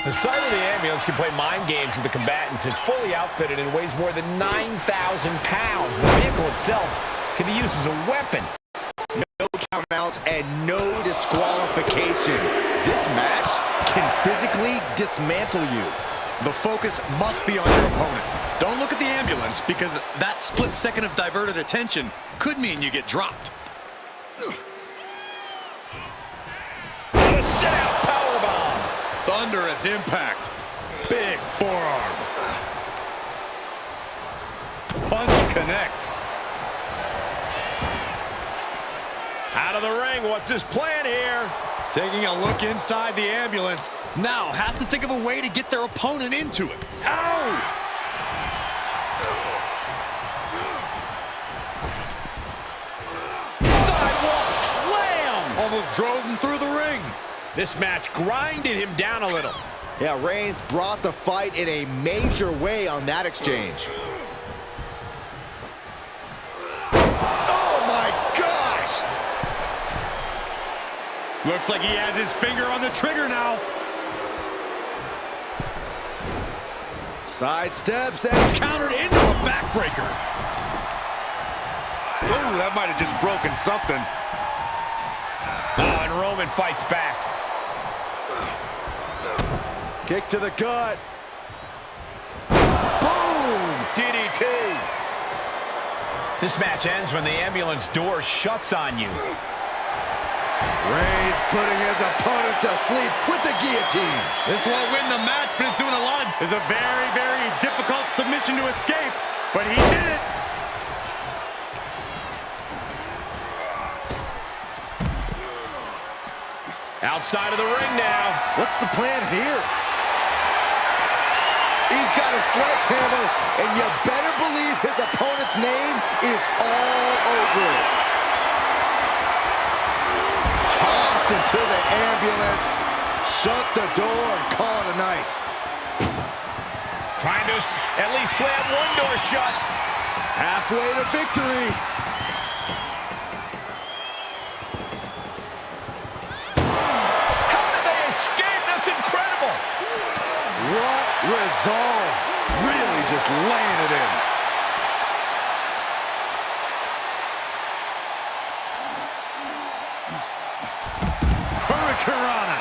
The side of the ambulance can play mind games with the combatants. It's fully outfitted and weighs more than 9,000 pounds. The vehicle itself can be used as a weapon. No countouts and no disqualification. This match can physically dismantle you. The focus must be on your opponent. Don't look at the ambulance, because that split second of diverted attention could mean you get dropped. A sit-out powerbomb. Thunderous impact. Big forearm. Punch connects. Out of the ring, what's his plan here? Taking a look inside the ambulance. Now has to think of a way to get their opponent into it. Ow! Sidewalk slam! Almost drove him through the ring. This match grinded him down a little. Yeah, Reigns brought the fight in a major way on that exchange. Oh my gosh! Looks like he has his finger on the trigger now. Side steps and Countered into a backbreaker. Oh, that might have just broken something. Oh, and Roman fights back. kick to the gut. Boom! DDT. This match ends when the ambulance door shuts on you. Reigns putting his opponent to sleep with the guillotine. This won't win the match, but it's doing a lot. It's a very, very difficult submission to escape, but he did it. Outside of the ring now. What's the plan here? He's got a sledgehammer, and you better believe his opponent's name is all over it. Tossed into the ambulance. Shut the door and call it a night. Trying to at least slam one door shut. Halfway to victory. How did they escape? That's incredible. What resolve. Really just laying it in. Hurricanrana.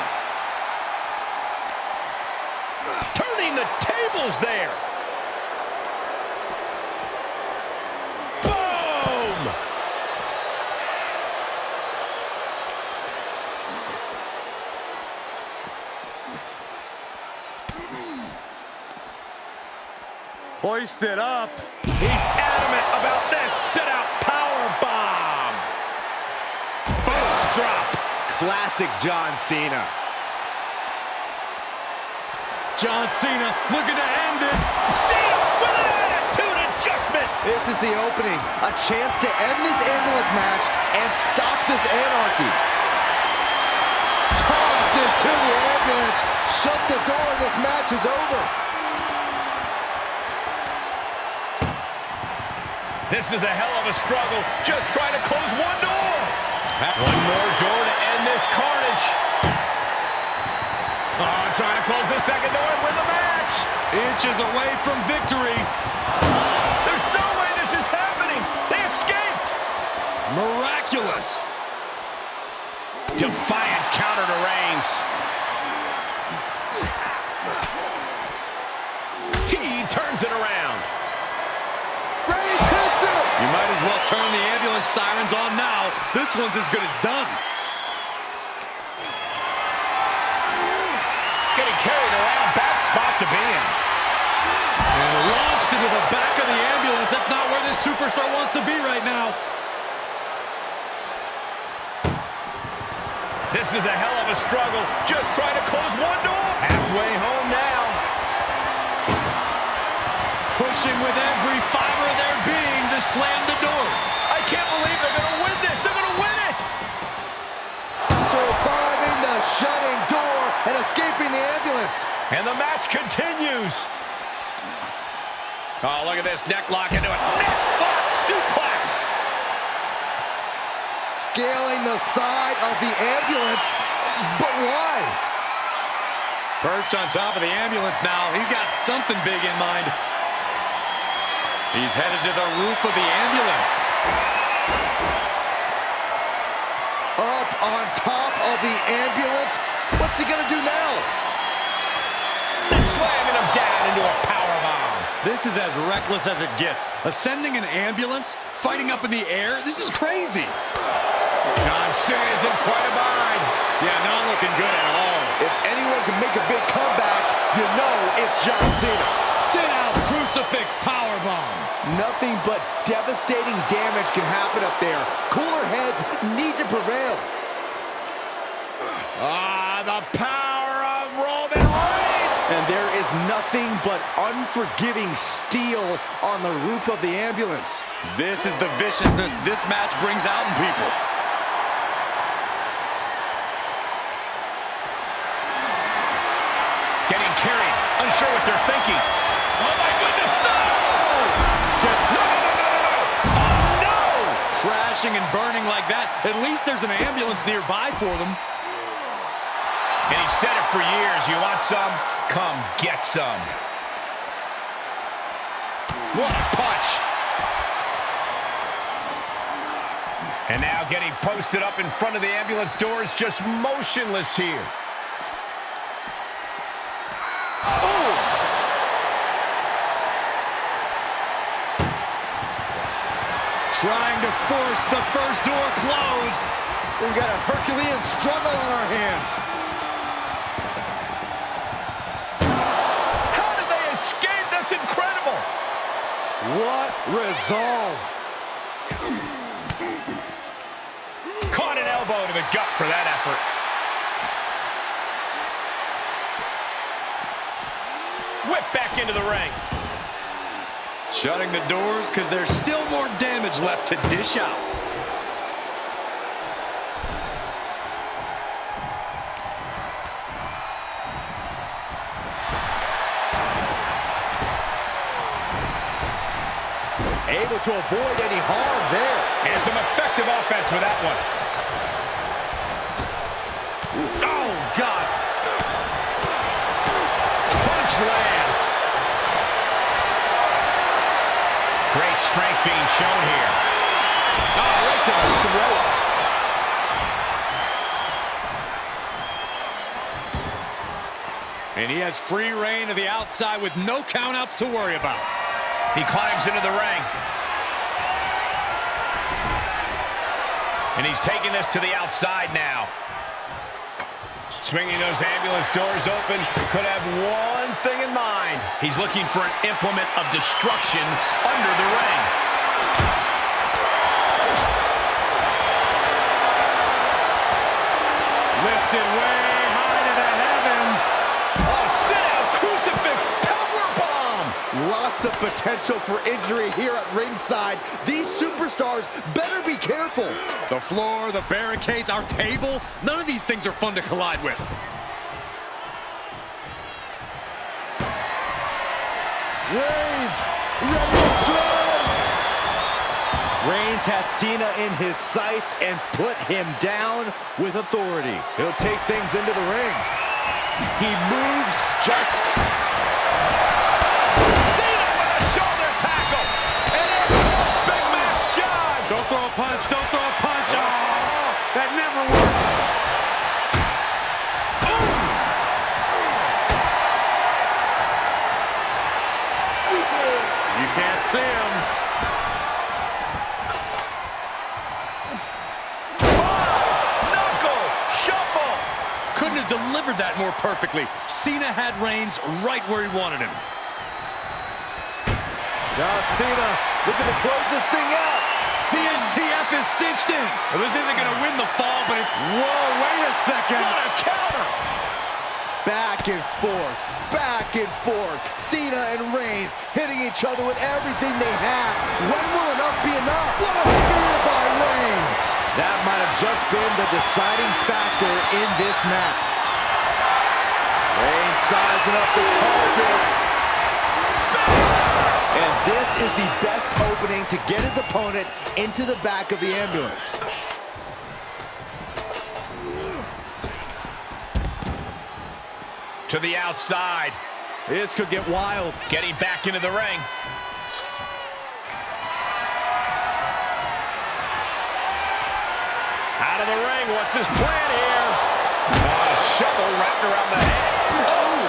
Turning the tables there. Boom! Hoist it up. He's adamant about this sit-out power bomb. First drop. Classic John Cena. John Cena looking to end this. Cena with an attitude adjustment. This is the opening. A chance to end this ambulance match and stop this anarchy. Tossed into the ambulance. Shut the door and this match is over. This is a hell of a struggle. Just trying to close one door. One more door to end this carnage. Oh, trying to close the second door and win the match. Inches away from victory. There's no way this is happening. They escaped. Miraculous. Defiant counter to Reigns. He turns it around. Reigns hits it. You might as well turn the ambulance sirens on now. This one's as good as done. Getting carried around, bad spot to be in. And launched into the back of the ambulance. That's not where this superstar wants to be right now. This is a hell of a struggle. Just trying to close one door. Halfway home now. Pushing with every fiber of their being to slam the door. I can't believe they're going to win this. They're going to win it. Surviving the shutting door and escaping the ambulance. And the match continues. Oh, look at this. Neck lock into it. Neck lock suplex. Scaling the side of the ambulance. But why? Perched on top of the ambulance now. He's got something big in mind. He's headed to the roof of the ambulance. Up on top of the ambulance. What's he gonna do now? Slamming him down into a powerbomb. This is as reckless as it gets. Ascending an ambulance, fighting up in the air. This is crazy. John Cena's in quite a bind. Yeah, not looking good at all. If anyone can make a big comeback, you know it's John Cena. Sit out, crucifix powerbomb. Nothing but devastating damage can happen up there. Cooler heads need to prevail. The power of Roman Reigns. And there is nothing but unforgiving steel on the roof of the ambulance. This is the viciousness this match brings out in people. Getting carried, unsure what they're thinking. Oh my goodness, no! Oh no! Crashing and burning like that. At least there's an ambulance nearby for them. And he said it for years. You want some? Come get some. What a punch. And now getting posted up in front of the ambulance doors, just motionless here. Oh! Trying to force the first door closed. We've got a Herculean struggle on our hands. How did they escape? That's incredible. What resolve. Caught an elbow to the gut for that effort. Whip back into the ring. Shutting the doors because there's still more damage left to dish out. Able to avoid any harm there. And some effective offense with that one. Oh, God. Punch lands. Great strength being shown here. Oh, right to the throat. And he has free reign to the outside with no countouts to worry about. He climbs into the ring. And he's taking this to the outside now. Swinging those ambulance doors open, could have one thing in mind. He's looking for an implement of destruction under the ring. Lifted way high to the heavens. Oh, sit-out crucifix powerbomb. Lots of potential for injury here at ringside. These superstars better be careful. The floor, the barricades, our table, none of these things are fun to collide with. Reigns, ready to strike. Reigns had Cena in his sights and put him down with authority. He'll take things into the ring. He moves just... Cena with a shoulder tackle. And there goes Big Mac's John. Don't throw a punch, don't throw a punch. Oh, that never works. You can't see him. Knuckle shuffle. Couldn't have delivered that more perfectly. Cena had Reigns right where he wanted him. John Cena looking to close this thing out. The STF is cinched in. Well, this isn't going to win the fall, but it's... Whoa, wait a second. What a counter. Back and forth, back and forth. Cena and Reigns hitting each other with everything they have. When will enough be enough? What a spear by Reigns. That might have just been the deciding factor in this match. Reigns sizing up the target. And this is the best opening to get his opponent into the back of the ambulance. To the outside. This could get wild. Getting back into the ring. Out of the ring. What's his plan here? A shovel wrapped around the head. Oh!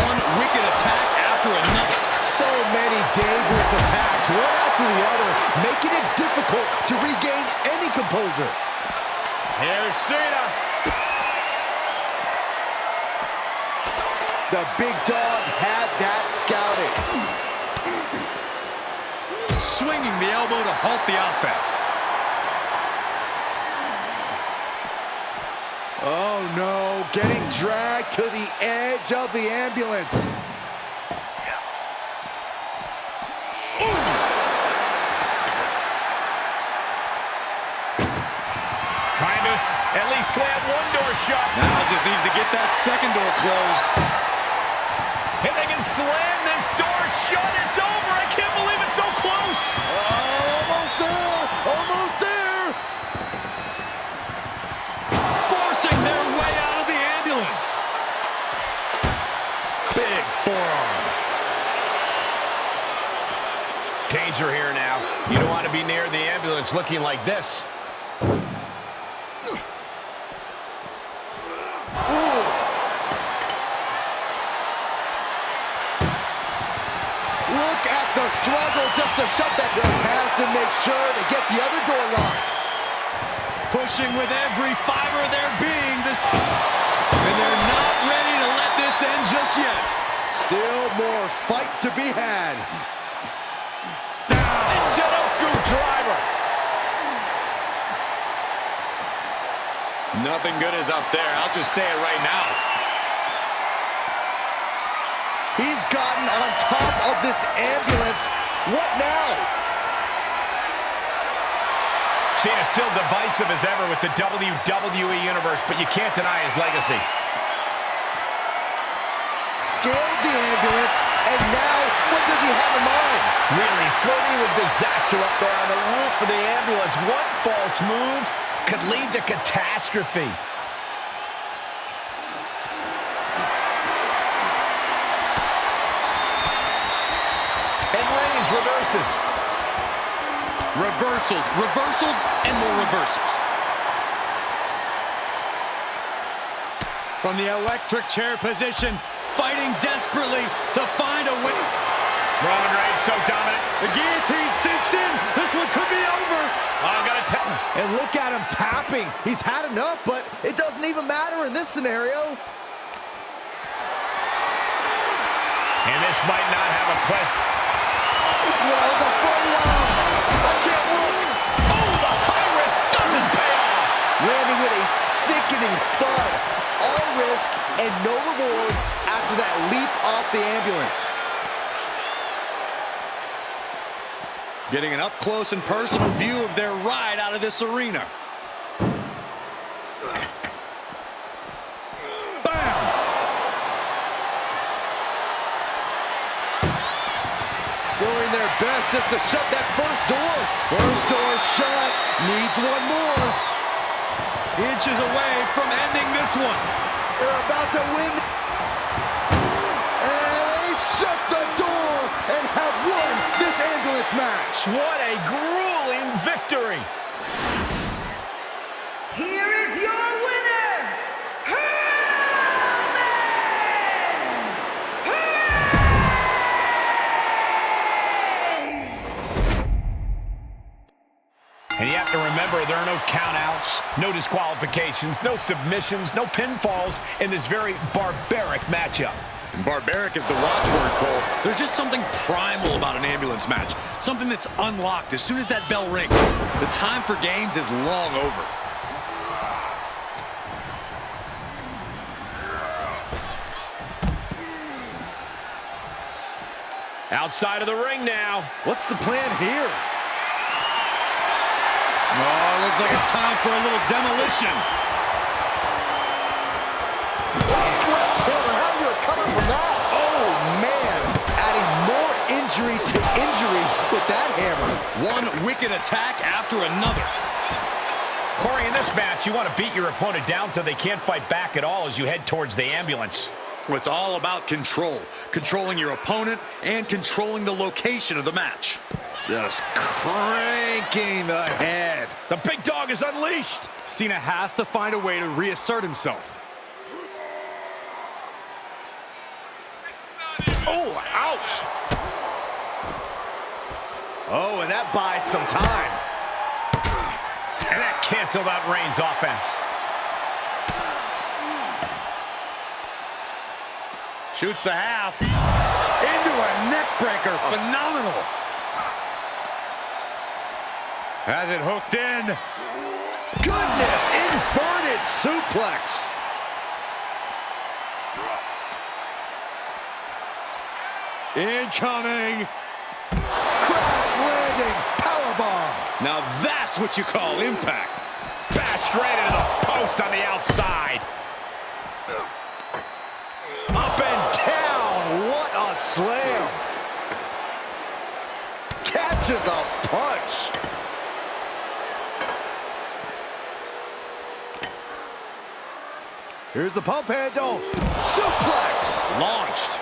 One wicked attack after another. So many dangerous attacks, one after the other, making it difficult to regain any composure. Here's Cena. The big dog had that scouted. Swinging the elbow to halt the offense. Oh no, getting dragged to the edge of the ambulance. Trying to at least slam one door shut. Now just needs to get that second door closed. If they can slam this door shut, it's over. I can't believe it's so close. Almost there, almost there. Forcing their way out of the ambulance. Big forearm. Danger here now. You don't want to be near the ambulance looking like this. Look at the struggle just to shut that door. Has to make sure to get the other door locked. Pushing with every fiber of their being. And they're not ready to let this end just yet. Still more fight to be had. Janoku driver. Nothing good is up there. I'll just say it right now. He's gotten on top of this ambulance. What now? Cena's still divisive as ever with the WWE Universe, but you can't deny his legacy. Scaled the ambulance, and now what does he have in mind? Really flirting with disaster up there on the roof of the ambulance. One false move could lead to catastrophe. And Reigns reverses. Reversals, reversals, and more reversals. From the electric chair position, fighting desperately to find a win. Roman Reigns so dominant. The guillotine cinched in. This one could be over. I'm gonna tell. And look at him tapping. He's had enough, but it doesn't even matter in this scenario. And this might not have a question. This is what I was afraid of. I can't look. Oh, the high risk doesn't pay off. Landing with a sickening thud. All risk and no reward after that leap off the ambulance. Getting an up-close and personal view of their ride out of this arena. Bam! Doing their best just to shut that first door. First door shut. Needs one more. Inches away from ending this one. They're about to win. And they shut the door and have won this ambulance match. What a grueling victory. Here is your winner, And you have to remember, there are no countouts, no disqualifications, no submissions, no pinfalls in this very barbaric matchup. And barbaric is the watchword, Cole. There's just something primal about an ambulance match. Something that's unlocked as soon as that bell rings. The time for games is long over. Outside of the ring now. What's the plan here? Oh, looks like it's time for a little demolition. Sledgehammer, how you recover from that? Oh, man. Adding more injury to injury with that hammer. One wicked attack after another. Corey, in this match, you want to beat your opponent down so they can't fight back at all as you head towards the ambulance. Well, it's all about control. Controlling your opponent and controlling the location of the match. Just cranking the head. The big dog is unleashed. Cena has to find a way to reassert himself. Oh, ouch. Oh, and that buys some time. And that canceled out Reigns' offense. Shoots the half. Into a neck breaker. Phenomenal. Has it hooked in. Goodness, inverted suplex. Incoming. Crash landing, powerbomb. Now that's what you call impact. Bashed right into the post on the outside. Up and down, what a slam. Catches a punch. Here's the pump handle. Suplex. Launched.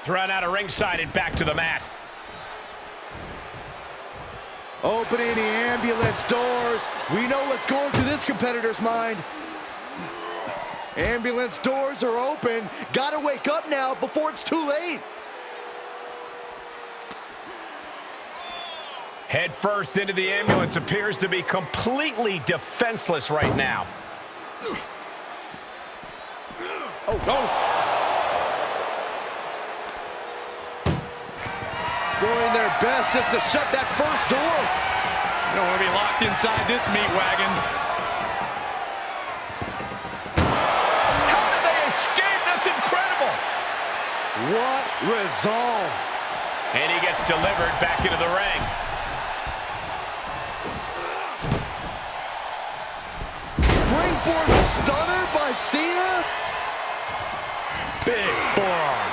Thrown out of ringside and back to the mat. Opening the ambulance doors. We know what's going through this competitor's mind. Ambulance doors are open. Gotta wake up now before it's too late. Head first into the ambulance, appears to be completely defenseless right now. Oh. Doing their best just to shut that first door. You don't want to be locked inside this meat wagon. How did they escape? That's incredible. What resolve. And he gets delivered back into the ring. Springboard stunner by Cena. Big forearm.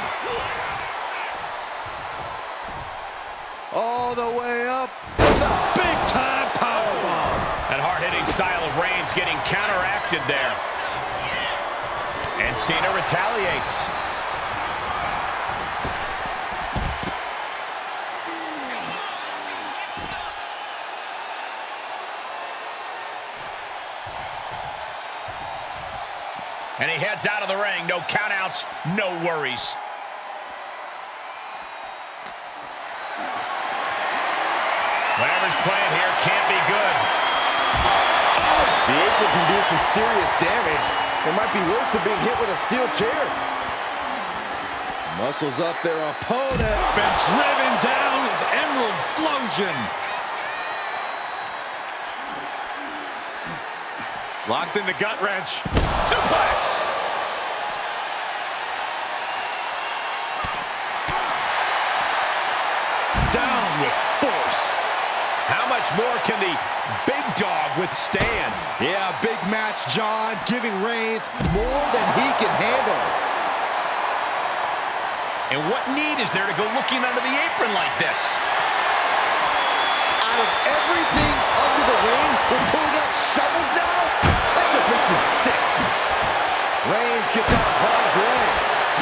All the way up. The Big-time powerbomb. That hard-hitting style of Reigns getting counteracted there. And Cena retaliates. And he heads out of the ring. No countouts, no worries. Whatever's playing here can't be good. The apron can do some serious damage. It might be worse than being hit with a steel chair. Muscles up their opponent. Been driven down with Emerald Flosion. Locks in the gut wrench. Suplex! Down with force. How much more can the big dog withstand? Yeah, big match, John, giving Reigns more than he can handle. And what need is there to go looking under the apron like this? Out of everything under the ring, we're pulling out shovels now? That just makes me sick. Reigns gets out of harm's way.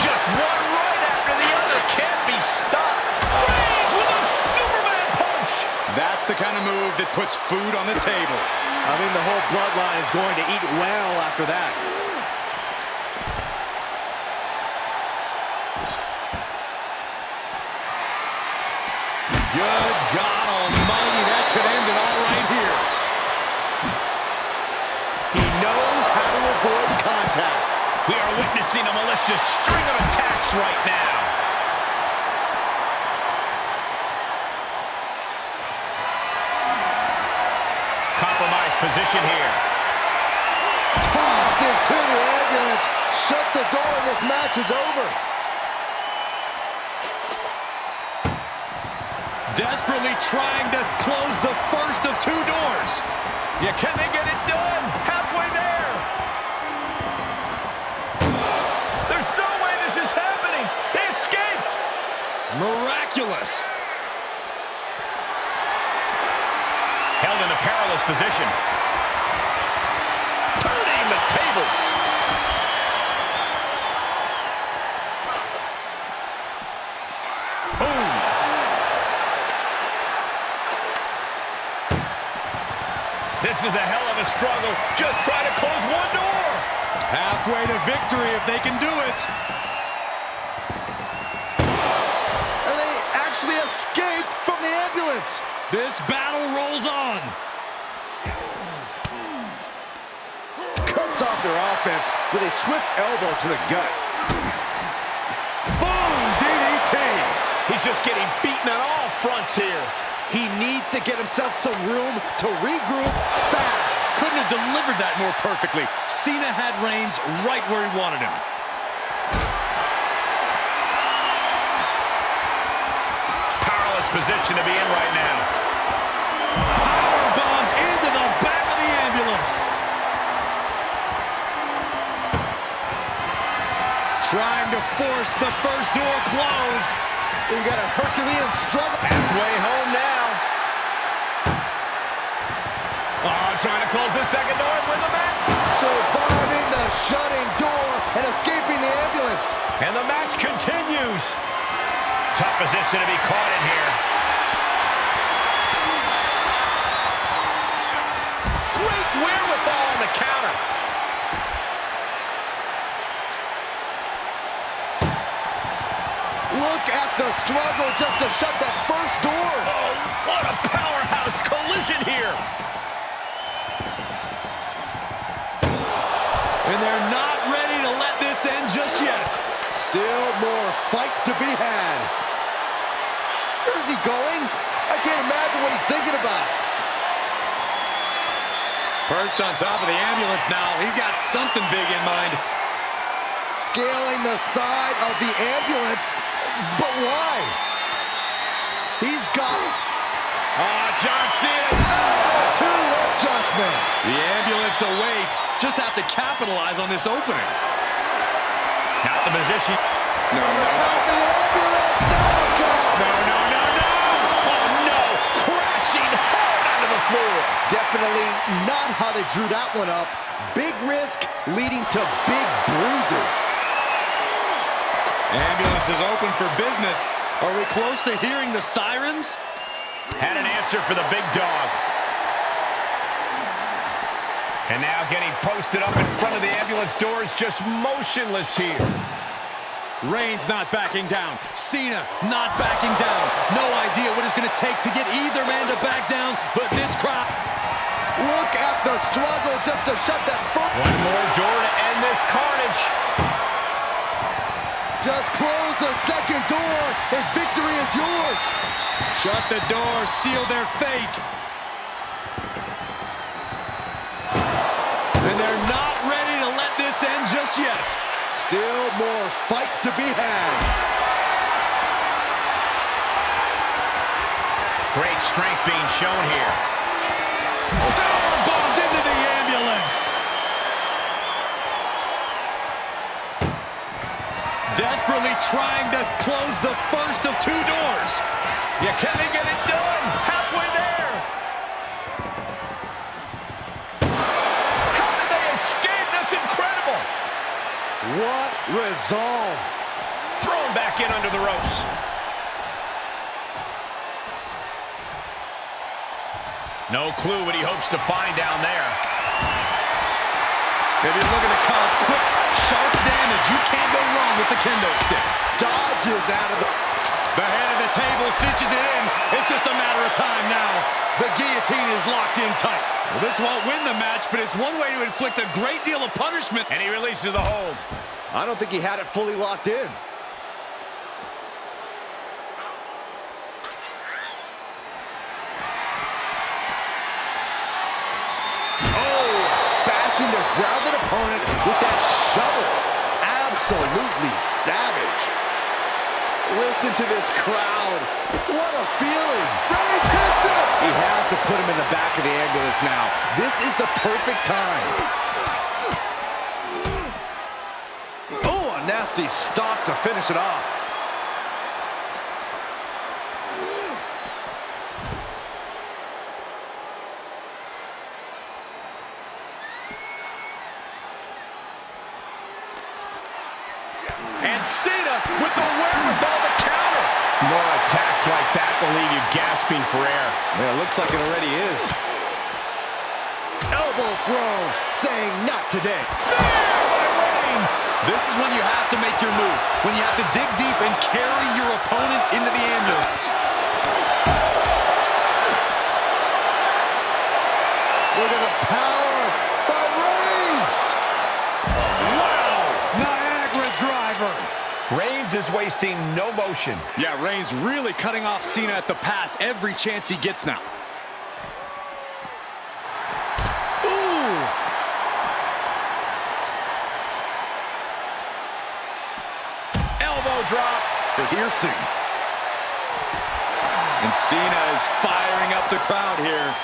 Just one right after the other can't be stopped. Reigns with a Superman punch! That's the kind of move that puts food on the table. I mean, the whole bloodline is going to eat well after that. Good God almighty, that could end it all right here. He knows how to avoid contact. We are witnessing a malicious string of attacks right now. Compromised position here. Tossed into the ambulance. Shut the door and this match is over. Desperately trying to close the first of two doors. Yeah, can they get it done? Halfway there. There's no way this is happening. They escaped. Miraculous. Held in a perilous position. turning the tables. Boom. This is a hell of a struggle. Just try to close one door. Halfway to victory if they can do it. And they actually escape from the ambulance. This battle rolls on. Cuts off their offense with a swift elbow to the gut. Boom! DDT. He's just getting beaten on all fronts here. He needs to get himself some room to regroup fast. Couldn't have delivered that more perfectly. Cena had Reigns right where he wanted him. Powerless position to be in right now. Powerbombed into the back of the ambulance. Trying to force the first door closed. We've got a Herculean struggle. Halfway home now. Oh, trying to close the second door with the mat. Surviving the shutting door and escaping the ambulance. And the match continues. Tough position to be caught in here. Great wherewithal on the counter. Look at the struggle just to shut that first door. Oh, what a powerhouse collision here. And they're not ready to let this end just yet. Still more fight to be had. Where's he going? I can't imagine what he's thinking about. Perched on top of the ambulance now. He's got something big in mind. Scaling the side of the ambulance. But why? He's got... John Cena. Two adjustment. The ambulance awaits. Just have to capitalize on this opening. Not the position. No, On the top of the ambulance. No, no, no, no. Oh, no. Crashing hard onto the floor. Definitely not how they drew that one up. Big risk leading to big bruises. Ambulance is open for business. Are we close to hearing the sirens? Had an answer for the big dog. And now getting posted up in front of the ambulance doors, just motionless here. Reigns not backing down. Cena not backing down. No idea what it's going to take to get either man to back down, but this crowd... Look at the struggle just to shut that first... One more door to end this carnage. Just close the second door and victory is yours. Shut the door, seal their fate. And they're not ready to let this end just yet. Still more fight to be had. Great strength being shown here. Bumped into the ambulance. Desperately trying to close the first of two doors. Yeah, can they get it done? Halfway there. How did they escape? That's incredible. What resolve. Thrown back in under the ropes. No clue what he hopes to find down there. If you're looking to cause quick, sharp damage, you can't go wrong with the kendo stick. Dodges out of the... The head of the table cinches it in. It's just a matter of time now. The guillotine is locked in tight. Well, this won't win the match, but it's one way to inflict a great deal of punishment. And he releases the hold. I don't think he had it fully locked in. Their grounded opponent with that shovel. Absolutely savage. Listen to this crowd. What a feeling. Reigns hits it. He has to put him in the back of the ambulance now. This is the perfect time. Oh, a nasty stop to finish it off. with the wherewithal to counter. More attacks like that will leave you gasping for air. Yeah, it looks like it already is. Elbow throw, saying not today. This is when you have to make your move, when you have to dig deep and carry your opponent into the ambulance. Look at the power by Reigns. Wow! Niagara driver. Reigns is wasting no motion. Yeah, Reigns really cutting off Cena at the pass every chance he gets now. Drop. Piercing. And Cena is firing up the crowd here.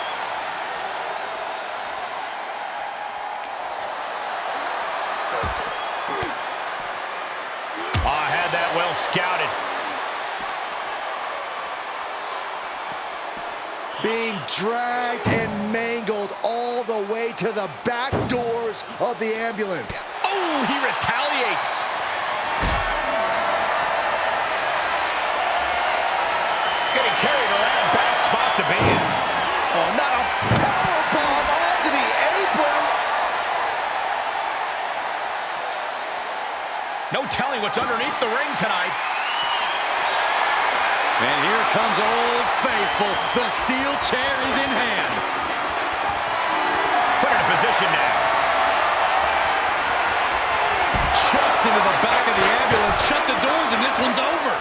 I had that well scouted. Being dragged and mangled all the way to the back doors of the ambulance. Oh, he retaliates. Getting carried around, bad spot to be in. Oh, not a powerbomb onto the apron. No telling what's underneath the ring tonight. And here comes Old Faithful. The steel chair is in hand. Put her in position now. Chucked into the back of the ambulance. Shut the doors and this one's over.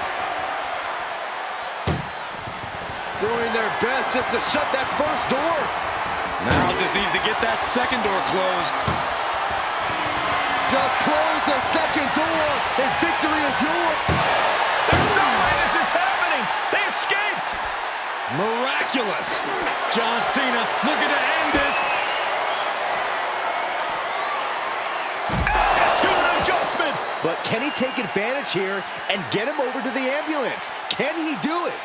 Doing their best just to shut that first door. Now just needs to get that second door closed. Just close the second door and victory is yours. There's no way this is happening. They escaped. Miraculous. John Cena looking to end this. To an adjustment. But can he take advantage here and get him over to the ambulance? Can he do it?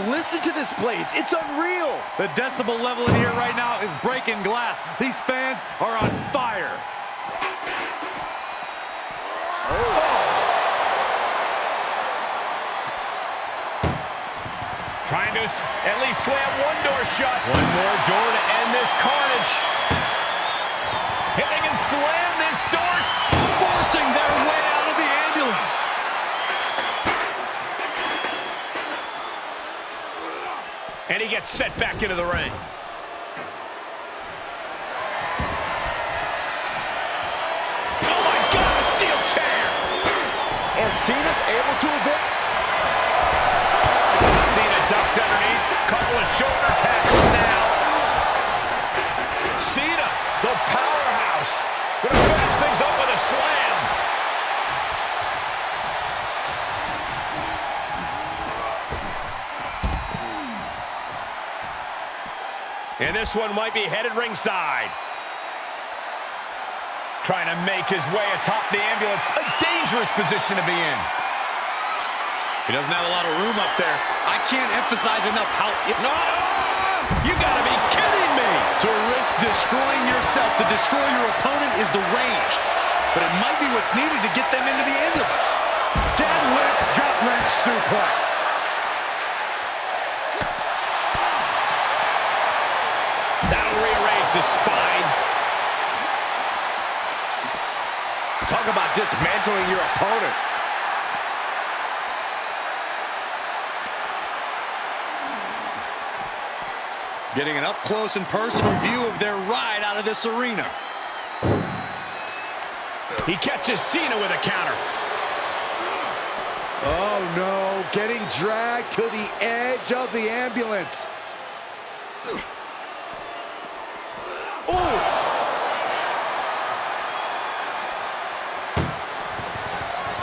Listen to this place. It's unreal. The decibel level in here right now is breaking glass. These fans are on fire. Trying to at least slam one door shut. One more door to end this carnage. Hitting and slam this door. Forcing their way out of the ambulance. And he gets set back into the ring. Oh my God, a steel chair! And Cena's able to evict. Cena ducks underneath. Couple of shoulder tackles now. Cena, the powerhouse, gonna finish things up with a slam. And this one might be headed ringside. Trying to make his way atop the ambulance. A dangerous position to be in. He doesn't have a lot of room up there. I can't emphasize enough how... No! You gotta be kidding me! To risk destroying yourself, to destroy your opponent is deranged. But it might be what's needed to get them into the ambulance. Deadlift gut-wrench suplex. That'll rearrange the spine. Talk about dismantling your opponent. Getting an up-close and personal view of their ride out of this arena. He catches Cena with a counter. Oh no, getting dragged to the edge of the ambulance. Oof.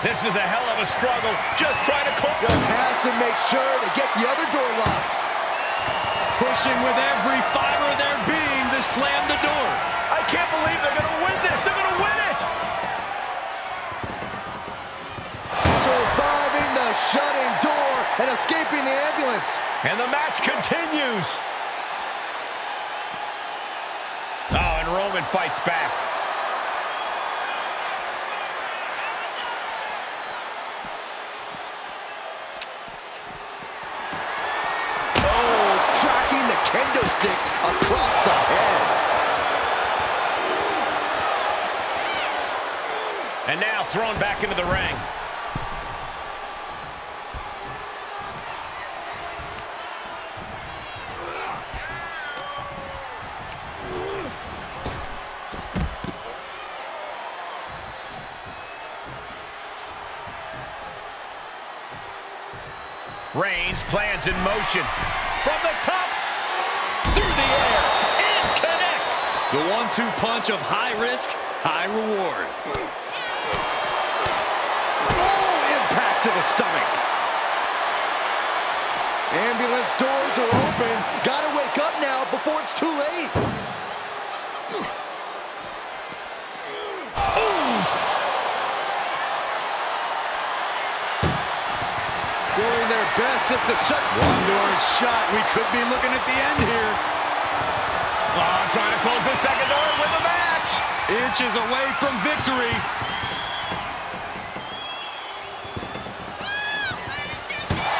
This is a hell of a struggle. Just trying to close. Just has to make sure to get the other door locked. Pushing with every fiber of their being to slam the door. I can't believe they're going to win this. They're going to win it. Surviving the shutting door and escaping the ambulance. And the match continues. Roman fights back. Oh, tracking the kendo stick across the head. And now thrown back into the ring. Reigns plans in motion. From the top, Through the air, it connects. The 1-2 punch of high risk, high reward. Oh, impact to the stomach. Ambulance doors are open. Gotta wake up now before it's too late. Doing their best just to shut. One door is shut. We could be looking at the end here. oh, trying to close the second door and win the match. Inches away from victory.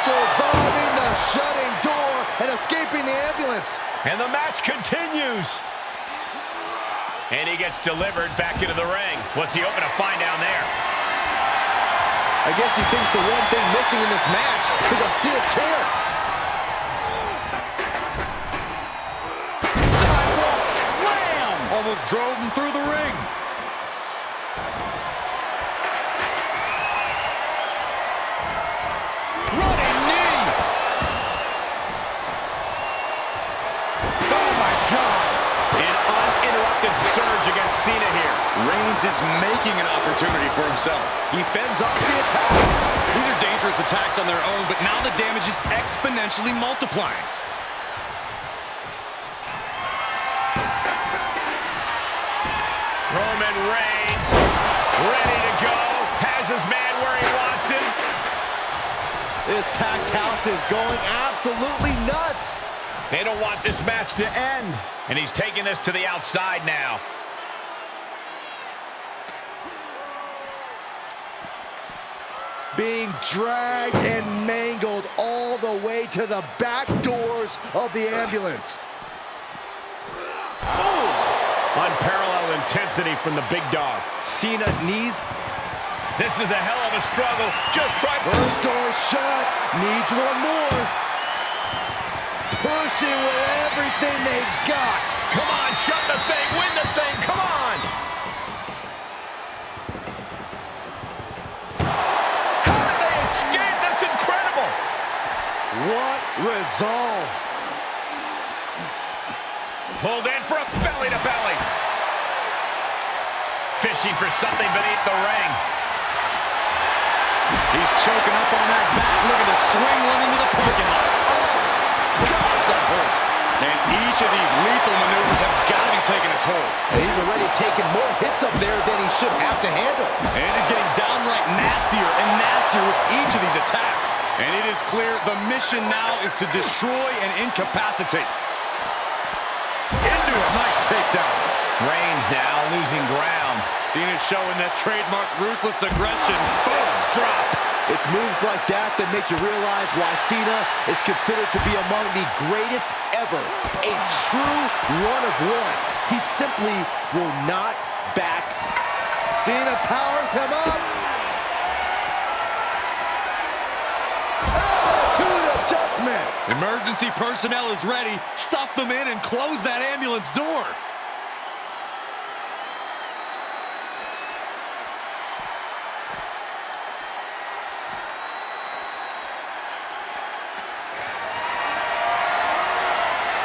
Surviving the shutting door and escaping the ambulance. And the match continues. And he gets delivered back into the ring. What's he hoping to find down there? I guess he thinks the one thing missing in this match is a steel chair. Sidewalk slam. Almost drove him through the ring. Running knee. Oh, my God. An uninterrupted surge against Cena here. Reigns is making an opportunity for himself. He fends off the attack. These are dangerous attacks on their own, but now the damage is exponentially multiplying. Roman Reigns, ready to go. Has his man where he wants him. This packed house is going absolutely nuts. They don't want this match to end. And he's taking this to the outside now. Being dragged and mangled all the way to the back doors of the ambulance. Oh! Unparalleled intensity from the big dog. Cena knees. This is a hell of a struggle. Just trying. First door shut. Needs one more. Pushing with everything they've got. Come on, shut the thing, win the thing, come on! How did they escape? That's incredible! What resolve. Pulled in for a belly-to-belly. Fishing for something beneath the ring. He's choking up on that back, looking to swing one into the parking lot. God, that hurt. And each of these lethal maneuvers have got to be taking a toll. He's already taken more hits up there than he should have to handle. And he's getting downright nastier and nastier with each of these attacks. And it is clear the mission now is to destroy and incapacitate. Into a nice takedown. Reigns now losing ground. Cena showing that trademark ruthless aggression. Fist drop. It's moves like that that make you realize why Cena is considered to be among the greatest ever. A true one-of-one. He simply will not back. Cena powers him up. Attitude adjustment. Emergency personnel is ready. Stuff them in and close that ambulance door.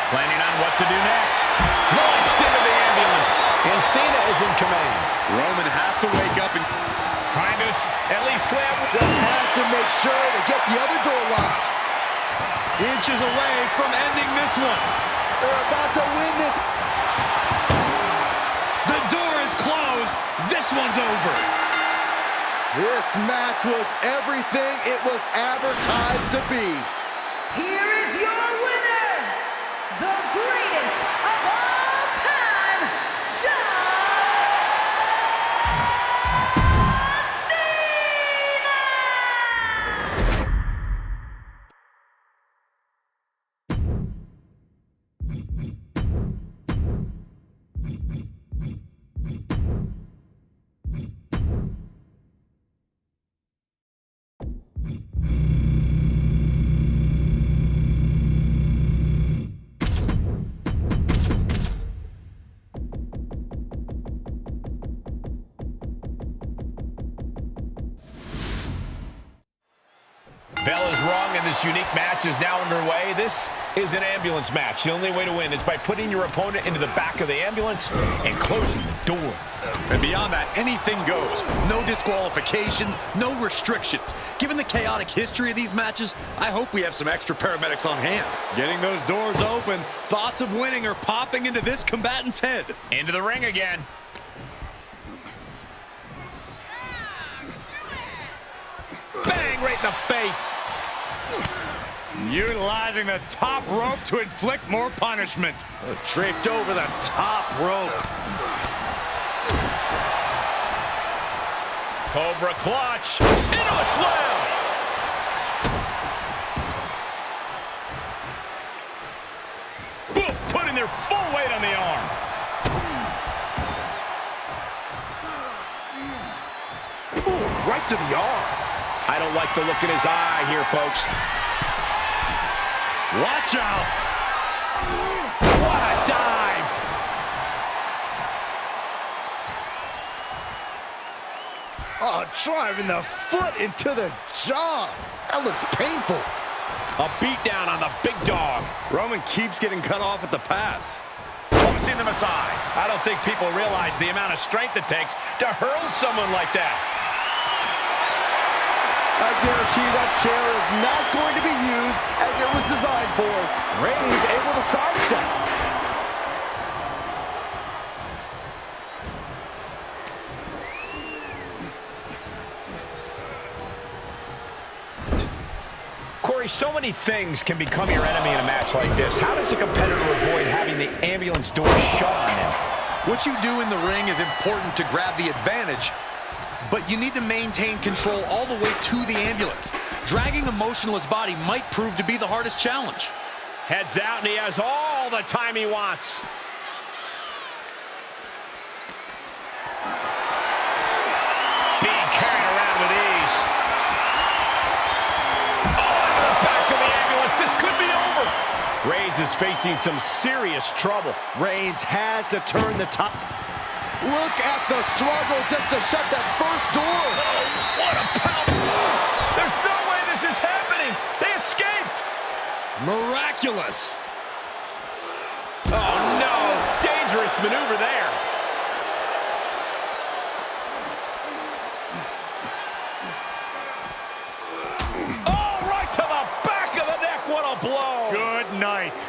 Planning on what to do next. Launched into the ambulance. And Cena is in command. Roman has to wake up and Trying to at least slam. Just has to make sure to get the other door locked. inches away from ending this one. They're about to win this. The door is closed. This one's over. This match was everything it was advertised to be. Here is your winner, the greatest of all time, Bell is rung, and this unique match is now underway. This is an ambulance match. The only way to win is by putting your opponent into the back of the ambulance and closing the door. And beyond that, anything goes. No disqualifications, no restrictions. Given the chaotic history of these matches, I hope we have some extra paramedics on hand. Getting those doors open, thoughts of winning are popping into this combatant's head. Into the ring again. Bang, right in the face. Utilizing the top rope to inflict more punishment. Draped over the top rope. Cobra clutch. Into a slam. Both putting their full weight on the arm. Ooh, right to the arm. I don't like the look in his eye here, folks. Watch out. What a dive. Oh, driving the foot into the jaw. That looks painful. A beatdown on the big dog. Roman keeps getting cut off at the pass. Tossing them aside. I don't think people realize the amount of strength it takes to hurl someone like that. I guarantee that chair is not going to be used as it was designed for. Reigns able to sidestep. Corey, so many things can become your enemy in a match like this. How does a competitor avoid having the ambulance door shut on them? What you do in the ring is important to grab the advantage, but you need to maintain control all the way to the ambulance. Dragging the motionless body might prove to be the hardest challenge. Heads out, and he has all the time he wants. Being carried around with ease. Oh, into the back of the ambulance. This could be over. Reigns is facing some serious trouble. Reigns has to turn the top. Look at the struggle just to shut that first door. Oh, what a pound. There's no way this is happening. They escaped. Miraculous. Oh, no. Dangerous maneuver there. Oh, right to the back of the neck. What a blow. Good night.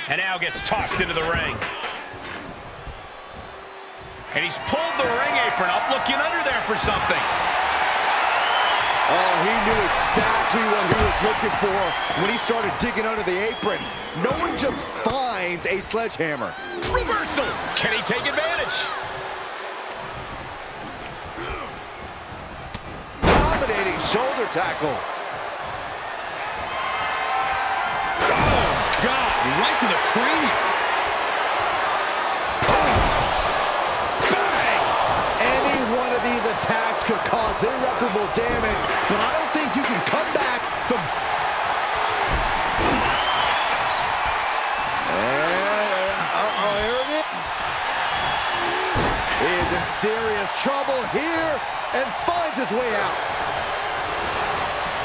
And now gets tossed into the ring. And he's pulled the ring apron up, looking under there for something. Oh, he knew exactly what he was looking for when he started digging under the apron. No one just finds a sledgehammer. Reversal. Can he take advantage? Dominating shoulder tackle. Oh, God, right to the cranium. These attacks could cause irreparable damage, but I don't think you can come back from... Here it is. He is in serious trouble here and finds his way out.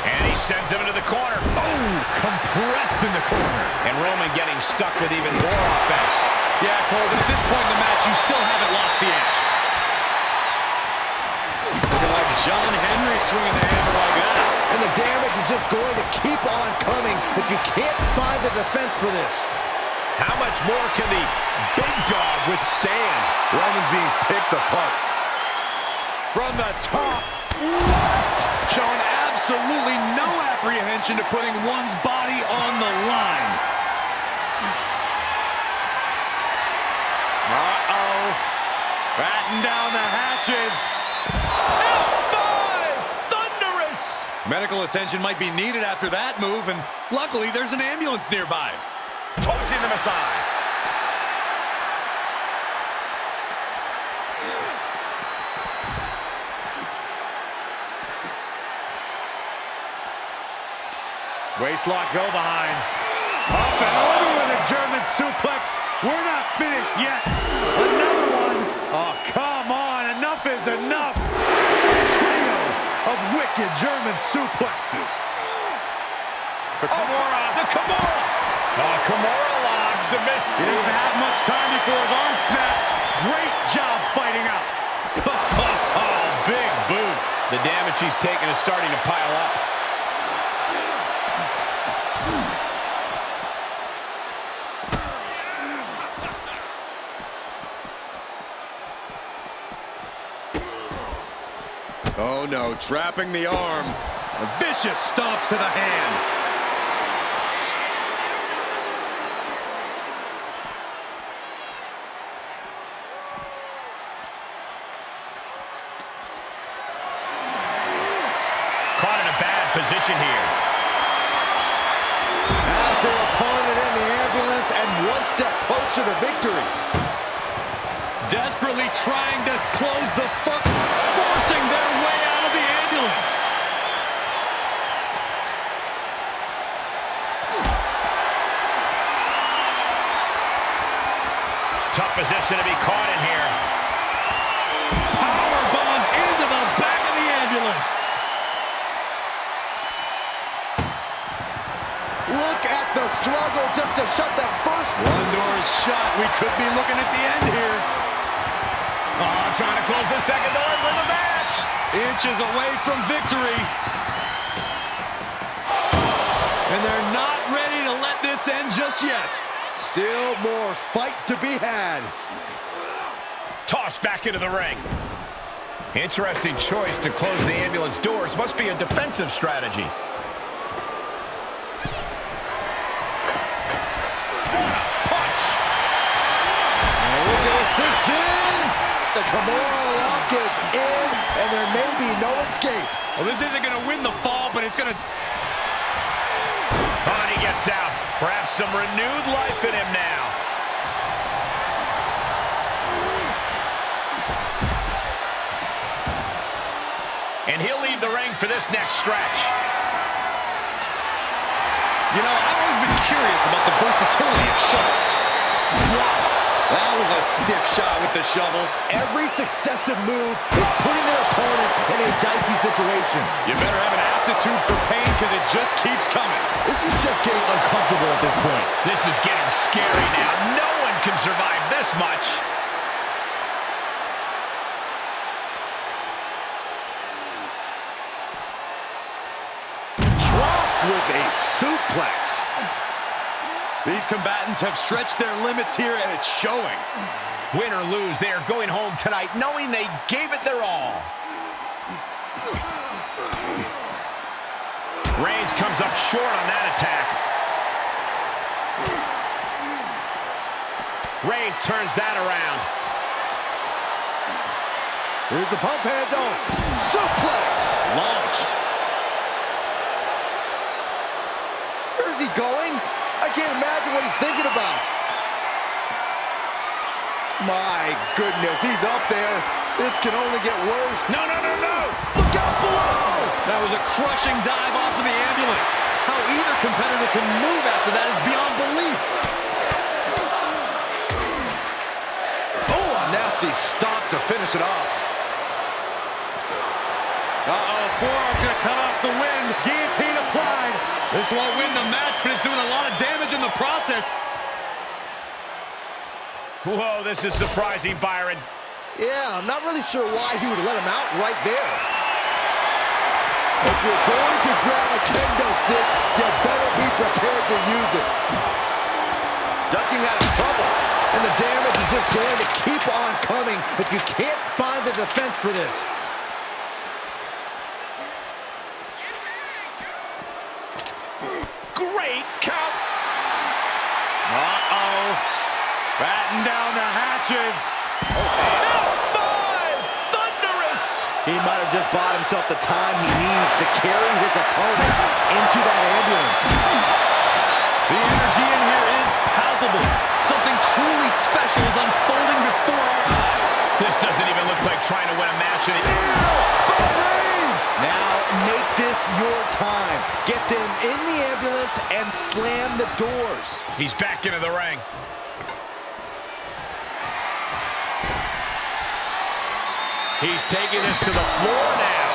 And he sends him into the corner. Oh, compressed in the corner. And Roman getting stuck with even more offense. Yeah, Cole, but at this point in the match, you still haven't lost the edge. Like John Henry swinging the hammer like that. And the damage is just going to keep on coming if you can't find the defense for this. How much more can the big dog withstand? Roman's being picked apart. From the top. What? Showing absolutely no apprehension to putting one's body on the line. Uh-oh. Batten down the hatches. Medical attention might be needed after that move, and luckily there's an ambulance nearby. Tossing them aside. Waistlock go behind. Up and over with a German suplex. We're not finished yet. Another one. Oh, come on. Enough is enough. Trio of wicked German suplexes. The Kimura. Kimura lock submission. He doesn't have much time before his arm snaps. Great job fighting out. Big boot. The damage he's taken is starting to pile up. Oh no, trapping the arm. Vicious stomps to the hand. Caught in a bad position here. As their opponent in the ambulance and one step closer to victory. Desperately trying to close the foot, forcing their way out of the ambulance. Tough position to be caught in here. Power bombs into the back of the ambulance. Look at the struggle just to shut that first one. One door is shut. We could be looking at the end here. Trying to close the second door and win the match. Inches away from victory. And they're not ready to let this end just yet. Still more fight to be had. Tossed back into the ring. Interesting choice to close the ambulance doors. Must be a defensive strategy. Punch. Look at it sinks in. The Kimura lock is in, and there may be no escape. Well, this isn't going to win the fall, but it's going to... And he gets out. Perhaps some renewed life in him now. And he'll leave the ring for this next stretch. You know, I've always been curious about the versatility of shovels. Wow, that was a stiff shot with the shovel. Every successive move is putting their opponent in a dicey situation. You better have an aptitude for pain because it just keeps coming. This is just getting uncomfortable at this point. This is getting scary now. No one can survive this much. Dropped with a suplex. These combatants have stretched their limits here, and it's showing. Win or lose, they are going home tonight knowing they gave it their all. Reigns comes up short on that attack. Reigns turns that around. Here's the pump handle. Suplex. Launched. Where's he going? I can't imagine what he's thinking about. My goodness, he's up there. This can only get worse. No, no, no, no! Look out below! That was a crushing dive off of the ambulance. How either competitor can move after that is beyond belief. Oh, a nasty stop to finish it off. Uh-oh, forearm's gonna cut off the win. Guillotine applied. This won't win the match, but it's doing a lot of damage in the process. Whoa, this is surprising, Byron. Yeah, I'm not really sure why he would let him out right there. If you're going to grab a kendo stick, you better be prepared to use it. Ducking out of trouble. And the damage is just going to keep on coming if you can't find the defense for this. Great count. Uh-oh. Batten down the hatches. F5! Thunderous! He might have just bought himself the time he needs to carry his opponent into that ambulance. The energy in here is palpable. Something truly special is unfolding before our eyes. This doesn't even look like trying to win a match Now make this your time. Get them in the ambulance and slam the doors. He's back into the ring. He's taking this to the floor now.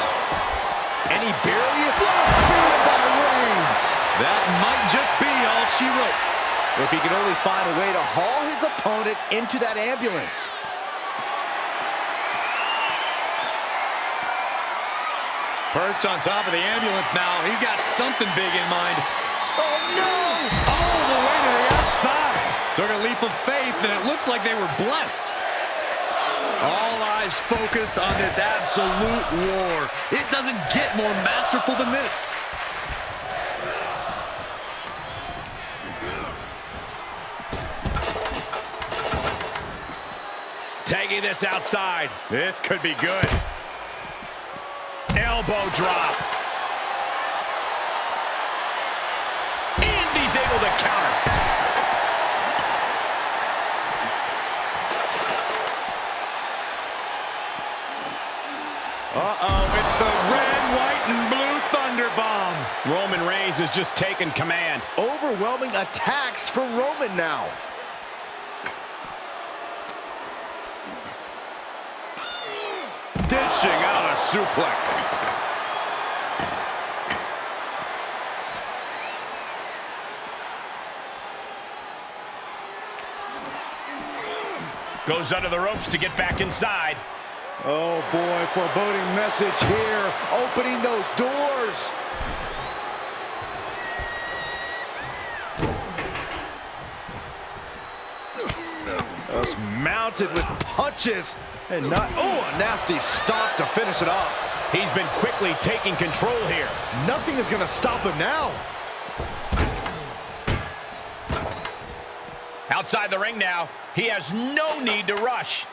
And he barely... Spear by Reigns. That might just be all she wrote. If he can only find a way to haul his opponent into that ambulance. Perched on top of the ambulance now. He's got something big in mind. Oh, no! All the way to the outside. Took a leap of faith, and it looks like they were blessed. All eyes focused on this absolute war. It doesn't get more masterful than this. Taking this outside. This could be good. Elbow drop. And he's able to counter. Uh-oh, it's the red, white, and blue Thunder Bomb. Roman Reigns has just taken command. Overwhelming attacks from Roman now. Dishing out a suplex. Goes under the ropes to get back inside. Oh boy, foreboding message here. Opening those doors. Just mounted with punches. And not, oh, a nasty stop to finish it off. He's been quickly taking control here. Nothing is going to stop him now. Outside the ring now. He has no need to rush.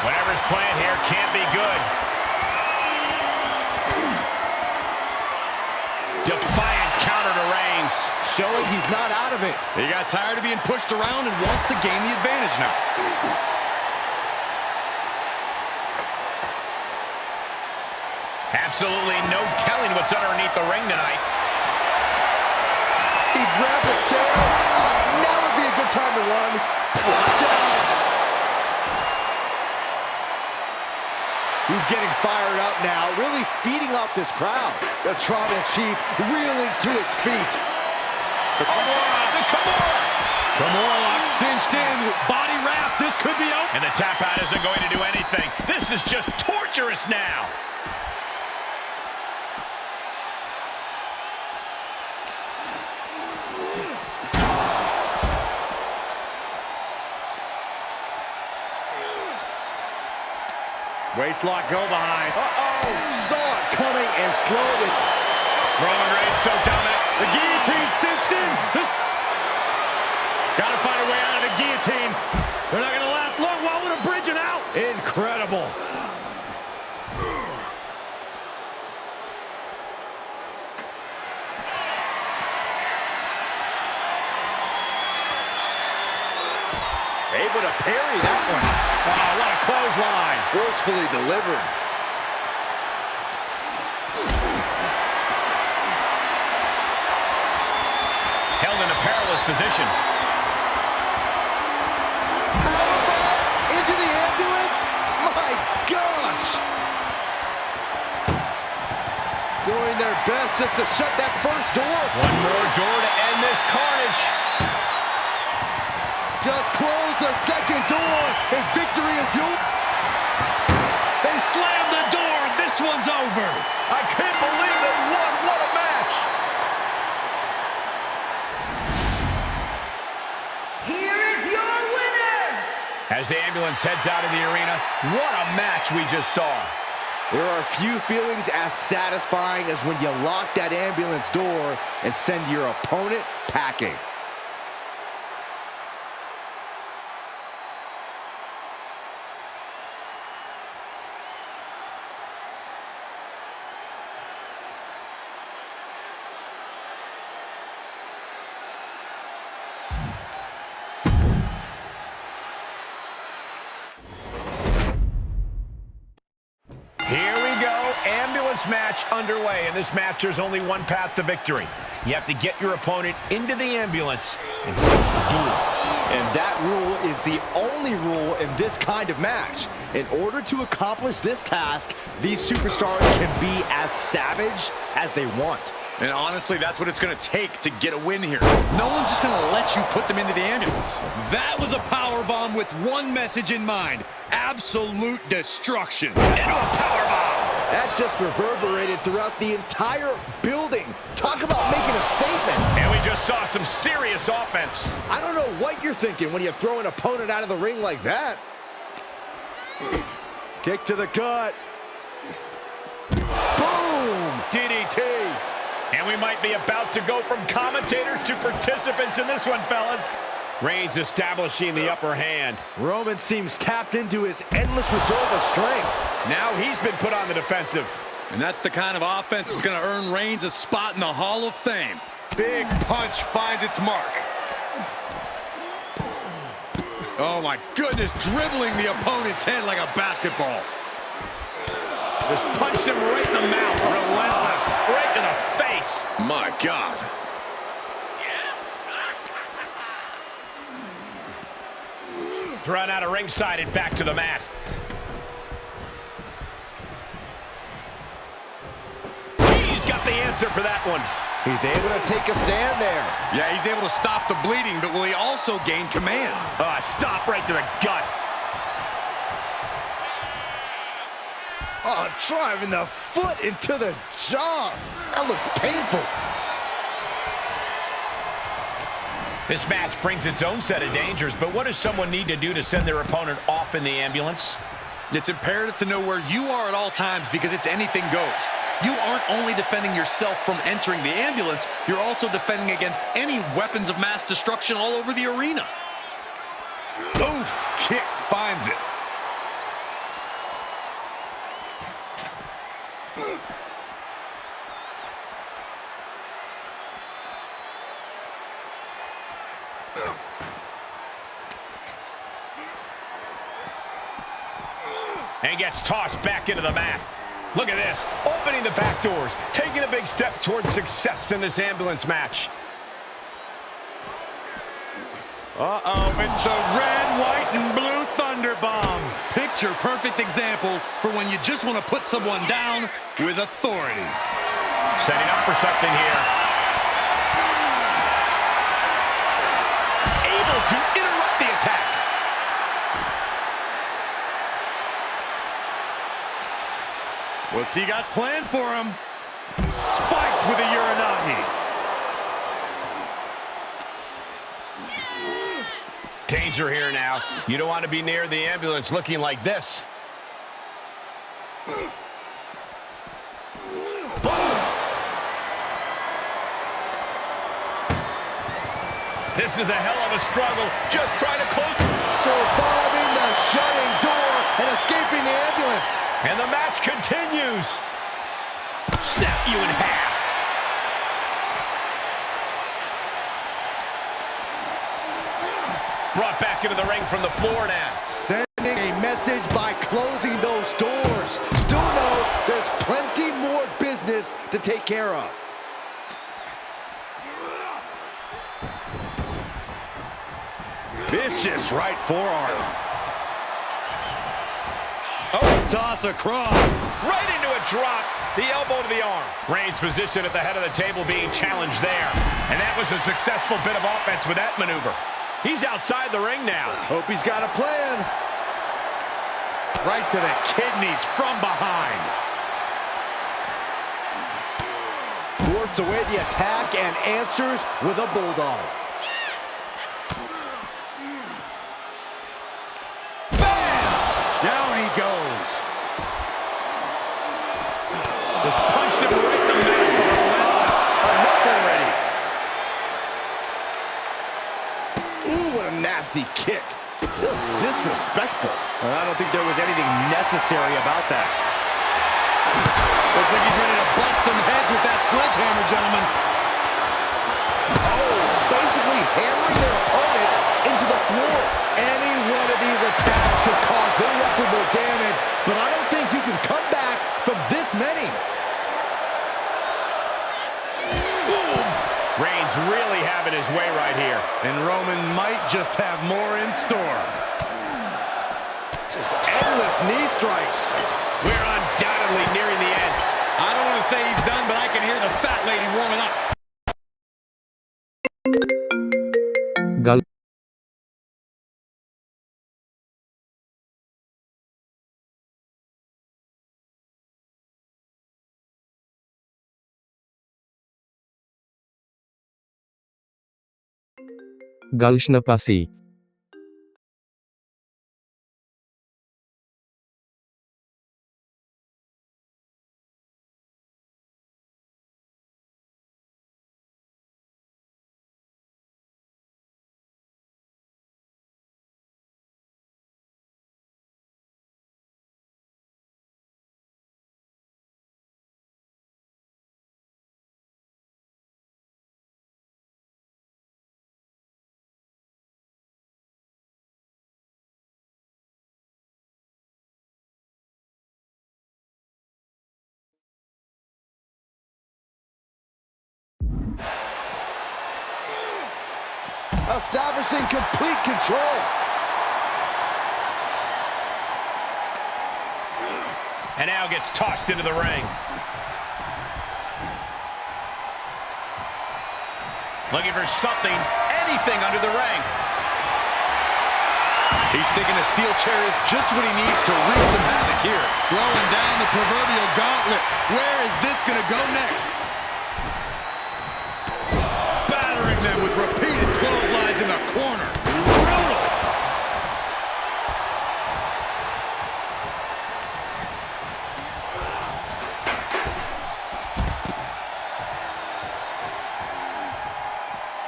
Whatever's planned here can't be good. Defiant counter to Reigns. Showing he's not out of it. He got tired of being pushed around and wants to gain the advantage now. Absolutely no telling what's underneath the ring tonight. He grabbed the chair. Now would be a good time to run. Watch out. He's getting fired up now, really feeding off this crowd. The Tribal Chief reeling to his feet. The Kimura lock cinched in. Body wrap. This could be open. And the tap out isn't going to do anything. This is just torturous now. Waistlock go behind. Uh-oh. Saw it coming and slowed it. Roman Reigns so dominant. The guillotine cinched in. Gotta find a way out of the guillotine. They're not gonna last long. Why would a bridge it out? Incredible. Able to parry that one. Oh, what a clothesline. Forcefully delivered. Held in a perilous position. Into the ambulance. My gosh. Doing their best just to shut that first door. One more door to end this carnage. Just close the second door, and victory is yours. They slammed the door. This one's over. I can't believe they won. What a match. Here is your winner. As the ambulance heads out of the arena, what a match we just saw. There are few feelings as satisfying as when you lock that ambulance door and send your opponent packing. Here we go, ambulance match underway. In this match, there's only one path to victory. You have to get your opponent into the ambulance and close the door. And that rule is is the only rule in this kind of match. In order to accomplish this task, these superstars can be as savage as they want. And honestly, that's what it's going to take to get a win here. No one's just going to let you put them into the ambulance. That was a powerbomb with one message in mind: absolute destruction. Into a powerbomb. That just reverberated throughout the entire building. Talk about making a statement. And we just saw some serious offense. I don't know what you're thinking when you throw an opponent out of the ring like that. Kick to the gut. Boom! DDT. And we might be about to go from commentators to participants in this one, fellas. Reigns establishing the upper hand. Roman seems tapped into his endless reserve of strength. Now he's been put on the defensive. And that's the kind of offense that's going to earn Reigns a spot in the Hall of Fame. Big punch finds its mark. Oh my goodness, dribbling the opponent's head like a basketball. Just punched him right in the mouth. Relentless. Right in the face. My God. Thrown out of ringside and back to the mat. He's got the answer for that one. He's able to take a stand there. Yeah, he's able to stop the bleeding, but will he also gain command? Stop right to the gut. Oh, driving the foot into the jaw. That looks painful. This match brings its own set of dangers, but what does someone need to do to send their opponent off in the ambulance? It's imperative to know where you are at all times, because it's anything goes. You aren't only defending yourself from entering the ambulance, you're also defending against any weapons of mass destruction all over the arena. Oof, kick finds it. And gets tossed back into the mat. Look at this, opening the back doors, taking a big step towards success in this ambulance match. Uh-oh, it's the red, white, and blue Thunder Bomb. Picture perfect example for when you just want to put someone down with authority. Setting up for something here. Able to interrupt the attack. What's he got planned for him? Spiked with a Uranagi. Danger here now. You don't want to be near the ambulance looking like this. This is a hell of a struggle. Just trying to close. Surviving the shutting door and escaping the ambulance. And the match continues. Snap you in half. Brought back into the ring from the floor now. Sending a message by closing those doors. Still know there's plenty more business to take care of. Vicious right forearm. Oh, toss across. Right into a drop. The elbow to the arm. Reigns' position at the head of the table being challenged there. And that was a successful bit of offense with that maneuver. He's outside the ring now. Hope he's got a plan. Right to the kidneys from behind. Thwarts away the attack and answers with a bulldog. Down he goes. Just punched him right in the middle. Relentless. Enough already. Ooh, what a nasty kick. Just disrespectful. And I don't think there was anything necessary about that. Looks like he's ready to bust some heads with that sledgehammer, gentlemen. Oh, basically hammering their opponent into the floor. Any one of these attacks could cause irreparable damage, but I don't think you can come back from this many. Reigns really having his his way right here. And Roman might just have more in store. Just endless knee strikes. We're undoubtedly nearing the end. I don't want to say he's done, but I can hear the fat lady warming up. Galos na pa si Establishing complete control. And now gets tossed into the ring. Looking for something, anything under the ring. He's thinking a steel chair is just what he needs to wreak some havoc here. Throwing down the proverbial gauntlet. Where is this going to go next? Battering them with repeated clotheslines in the corner. Brutal.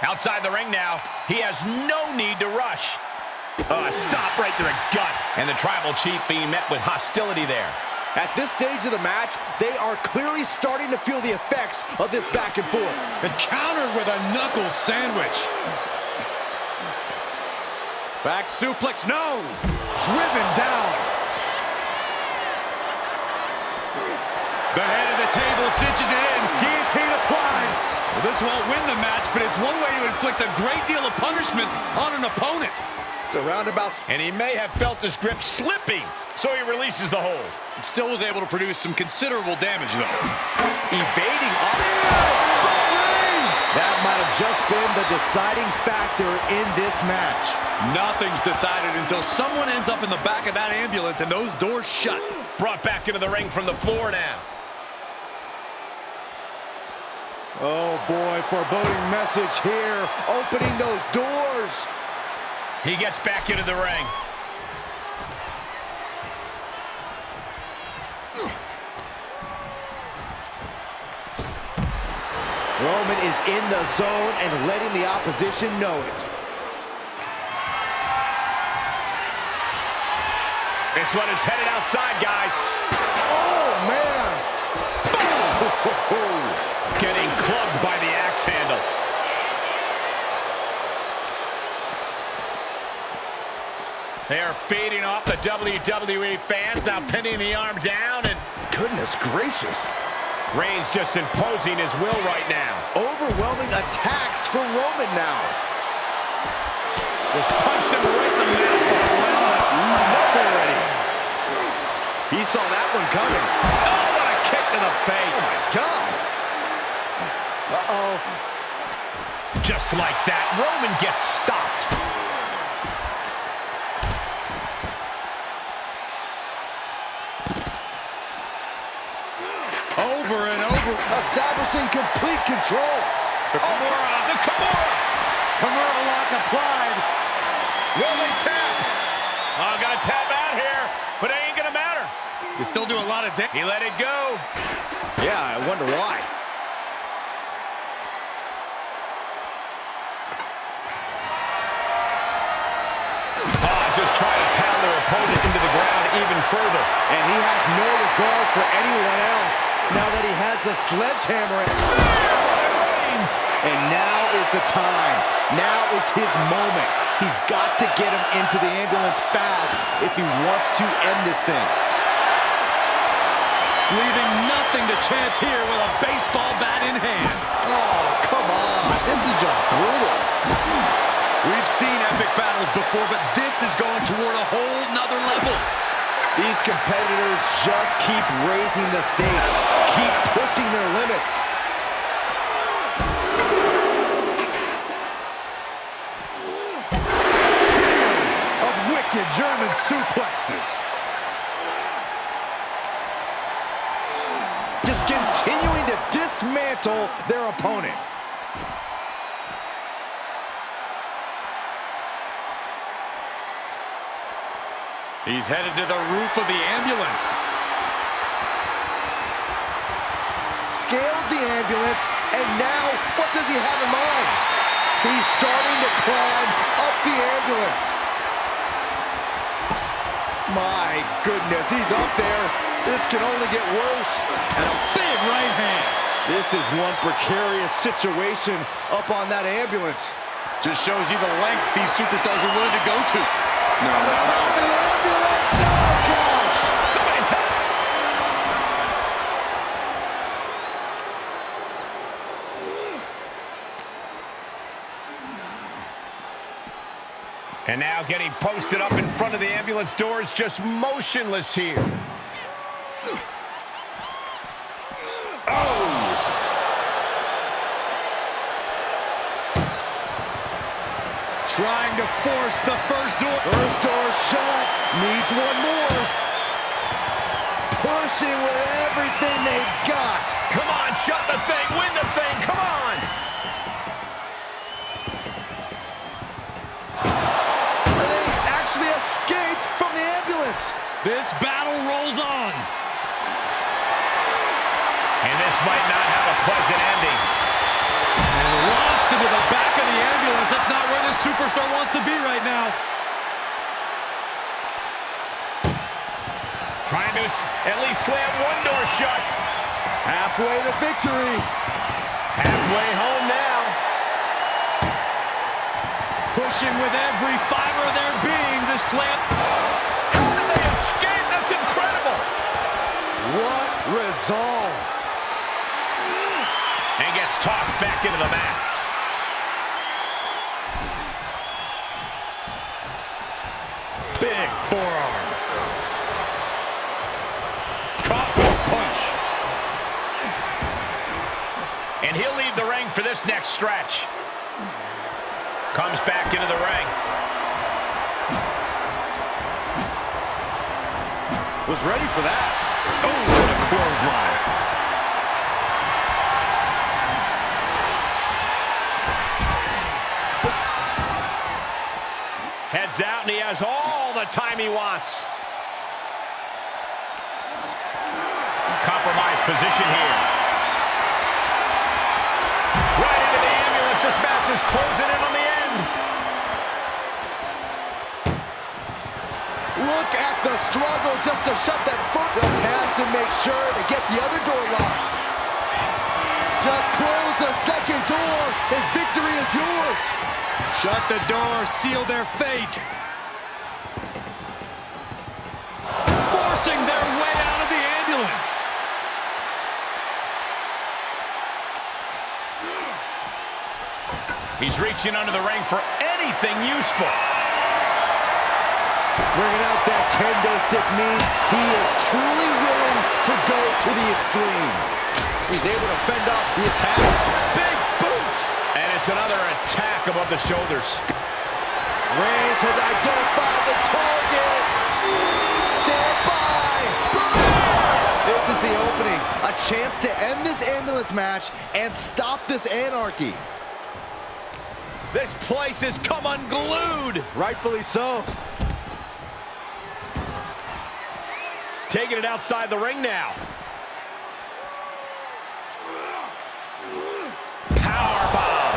Outside the ring now, he has no need to rush. Stop right to the gut. And the tribal chief being met with hostility there. At this stage of the match, they are clearly starting to feel the effects of this back and forth. And countered with a knuckle sandwich. Back suplex, no! Driven down. The head of the table cinches it in. Guillotine applied. Well, this won't win the match, but it's one way to inflict a great deal of punishment on an opponent. It's a roundabout. And he may have felt his grip slipping, so he releases the hold. Still was able to produce some considerable damage, though. Evading off. That might have just been the deciding factor in this match. Nothing's decided until someone ends up in the back of that ambulance and those doors shut. Brought back into the ring from the floor now. Oh boy, foreboding message here. Opening those doors. He gets back into the ring. Roman is in the zone and letting the opposition know it. This one is headed outside, guys. Oh, man. Getting clubbed by the axe handle. They are feeding off the WWE fans, now pinning the arm down, and Goodness gracious. Reigns just imposing his will right now. Overwhelming attacks for Roman now. Just punched him right in the mouth. Relentless. Enough already. He saw that one coming. Oh, what a kick to the face. Oh, my God. Uh-oh. Just like that, Roman gets stopped. Over and over. Establishing complete control. The Kimura. The Kimura. Kimura lock applied. Will they tap? Oh, gonna tap out here, but it ain't gonna matter. You still do a lot of damage. He let it go. Yeah, I wonder why. Just try to pound their opponent into the ground even further. And he has no regard for anyone else now that he has the sledgehammer. And now is the time. Now is his moment. He's got to get him into the ambulance fast if he wants to end this thing. leaving nothing to chance here with a baseball bat in hand. Oh, come on. This is just brutal. We've seen epic battles before, but this is going toward a whole nother level. These competitors just keep raising the stakes, keep pushing their limits. Trio of wicked German suplexes. Just continuing to dismantle their opponent. He's headed to the roof of the ambulance. Scaled the ambulance, and now what does he have in mind? He's starting to climb up the ambulance. My goodness, he's up there. This can only get worse. And a big right hand. This is one precarious situation up on that ambulance. Just shows you the lengths these superstars are willing to go to. No, On the top of the ambulance. Oh, gosh. Somebody help. And now getting posted up in front of the ambulance doors, just motionless here. Trying to force the first door. First door shut. Needs one more. Pushing with everything they've got. Come on, shut the thing, win the thing, come on! And they actually escaped from the ambulance. This battle rolls on. And this might not have a pleasant ending. And launched into the back of the ambulance. That's not where this superstar wants to be right now. Trying to at least slam one door shut. Halfway to victory. Halfway home now. Pushing with every fiber of their being. This slam. How did they escape? That's incredible. What resolve. And gets tossed back into the mat. Big forearm. Caught with a punch. And he'll leave the ring for this next stretch. Comes back into the ring. Was ready for that. Oh, what a clothesline. Heads out, and he has all the time he wants. Compromised position here. Right into the ambulance. This match is closing in on the end. Look at the struggle just to shut that foot. Just has to make sure to get the other door locked. Just close the second door, and victory is yours. Shut the door, seal their fate. Forcing their way out of the ambulance. He's reaching under the ring for anything useful. Bringing out that kendo stick means he is truly willing to go to the extreme. He's able to fend off the attack. Big boot! And it's another attack above the shoulders. Reigns has identified the target. Stand by. This is the opening. A chance to end this ambulance match and stop this anarchy. This place has come unglued. Rightfully so. Taking it outside the ring now. Powerbomb.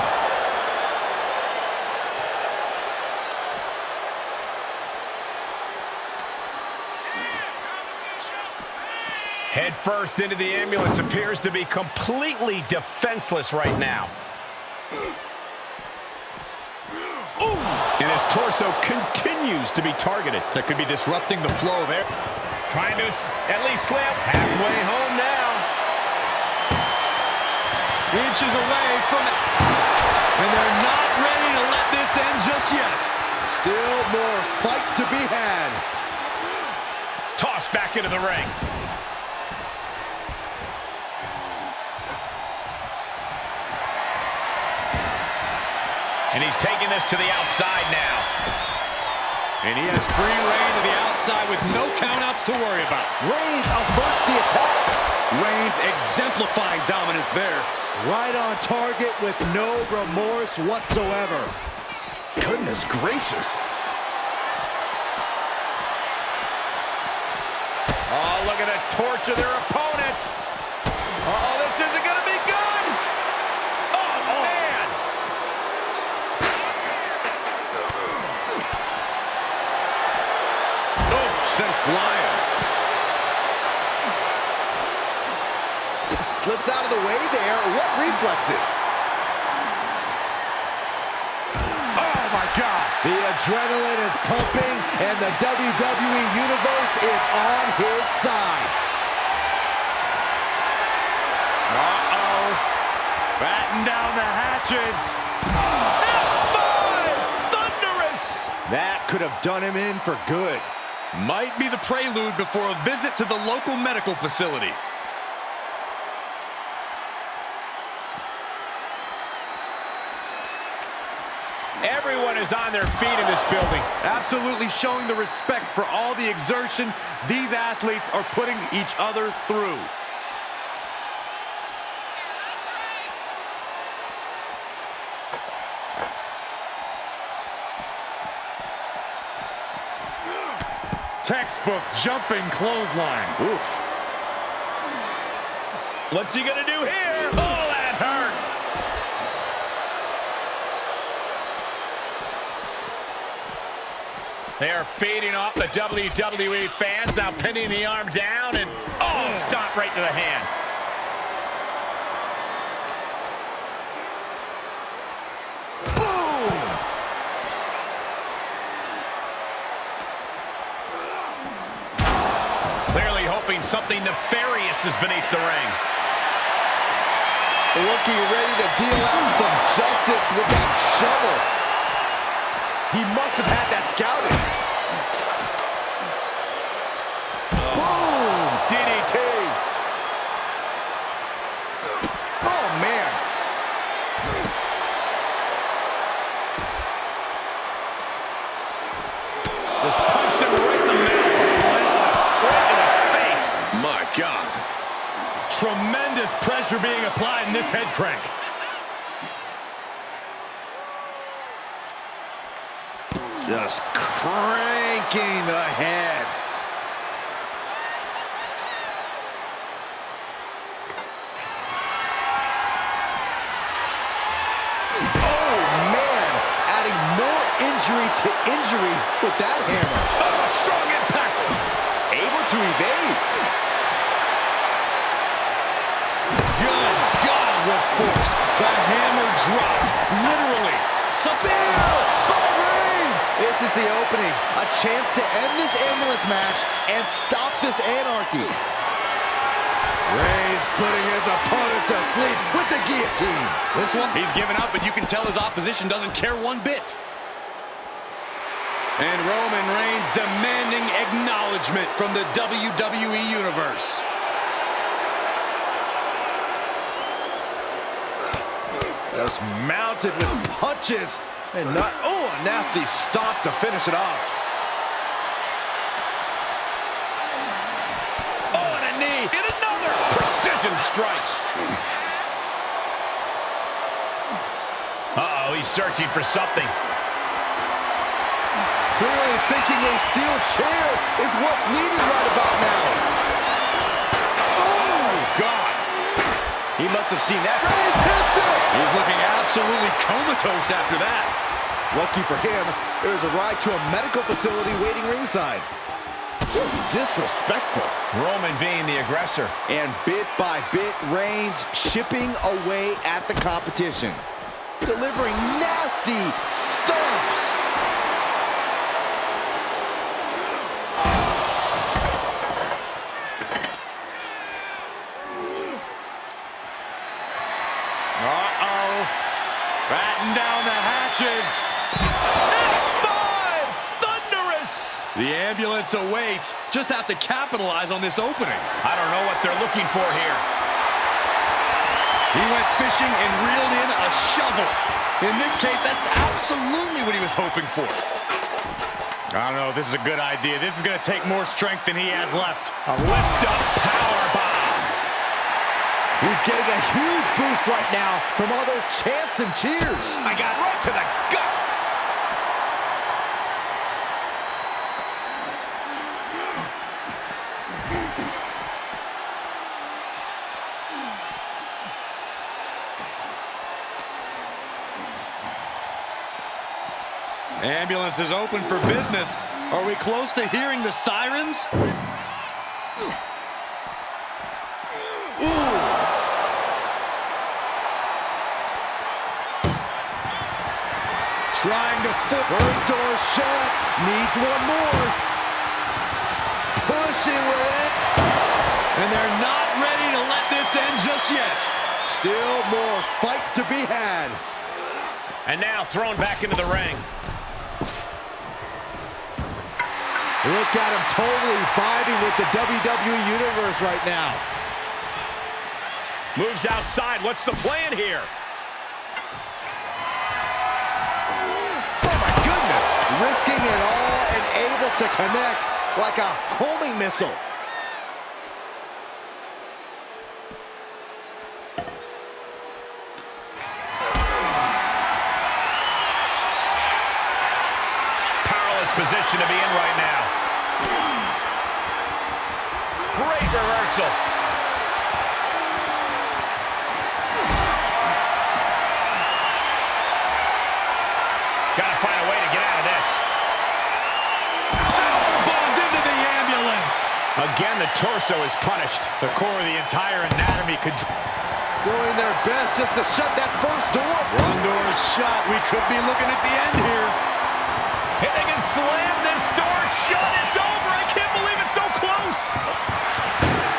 Head first into the ambulance, appears to be completely defenseless right now. And his torso continues to be targeted. That could be disrupting the flow of air. Trying to at least slip. Halfway home now. Inches away from it. And they're not ready to let this end just yet. Still more fight to be had. Tossed back into the ring. And he's taking this to the outside now. And he has free reign to the outside with no countouts to worry about. Reigns averts the attack. Reigns exemplifying dominance there. Right on target with no remorse whatsoever. Goodness gracious. Oh, look at the torture their opponent. Oh, this isn't going to be good. Oh, man. Oh, sent flying. Slips out of the way there. What reflexes? Oh, my God. The adrenaline is pumping, and the WWE Universe is on his side. Uh-oh. Batten down the hatches. F5! Thunderous! That could have done him in for good. Might be the prelude before a visit to the local medical facility. Everyone is on their feet in this building. Absolutely showing the respect for all the exertion these athletes are putting each other through. Textbook jumping clothesline. Oof. What's he gonna do here? Oh, that hurt. They are feeding off the WWE fans, now pinning the arm down, and oh, stomp right to the hand. Clearly hoping something nefarious is beneath the ring. Looking ready to deal out some justice with that shovel. He must have had that scouted. Boom! DDT. Oh, man. Just punched him right in the middle. Relentless. Right in the face. My God. Tremendous pressure being applied in this head crank. Just cranking the head. Oh, man. Adding more injury to injury with that hammer. Oh, strong impact. Able to evade. Good God, what force. The hammer dropped. Literally. Something. This is the opening. A chance to end this ambulance match and stop this anarchy. Reigns putting his opponent to sleep with the guillotine. This one, he's given up, but you can tell his opposition doesn't care one bit. And Roman Reigns demanding acknowledgement from the WWE Universe. Just mounted with punches and not, oh, a nasty stomp to finish it off. Oh, and a knee. And another. Precision strikes. Uh-oh, he's searching for something. Clearly thinking a steel chair is what's needed right about now. Oh, God. He must have seen that. Reigns hits it. He's looking absolutely comatose after that. Lucky for him, there's a ride to a medical facility waiting ringside. Just disrespectful. Roman being the aggressor. And bit by bit, Reigns chipping away at the competition. Delivering nasty stomps. The ambulance awaits. Just have to capitalize on this opening. I don't know what they're looking for here. He went fishing and reeled in a shovel. In this case, that's absolutely what he was hoping for. I don't know if this is a good idea. This is going to take more strength than he has left. A lift-up power bomb. He's getting a huge boost right now from all those chants and cheers. I got right to the gut. Ambulance is open for business. Are we close to hearing the sirens? Trying to foot. First door shut. Needs one more. Pushing with it. And they're not ready to let this end just yet. Still more fight to be had. And now thrown back into the ring. Look at him totally vibing with the WWE Universe right now. Moves outside. What's the plan here? Oh my goodness. Risking it all and able to connect like a homing missile. Powerless position to be in right now. Great reversal. Gotta find a way to get out of this. Powerbombed into the ambulance. Again, the torso is punished. The core of the entire anatomy could... Doing their best just to shut that first door. One door is shut. We could be looking at the end here. If they can slam this door shut, it's over. I can't believe it's so close.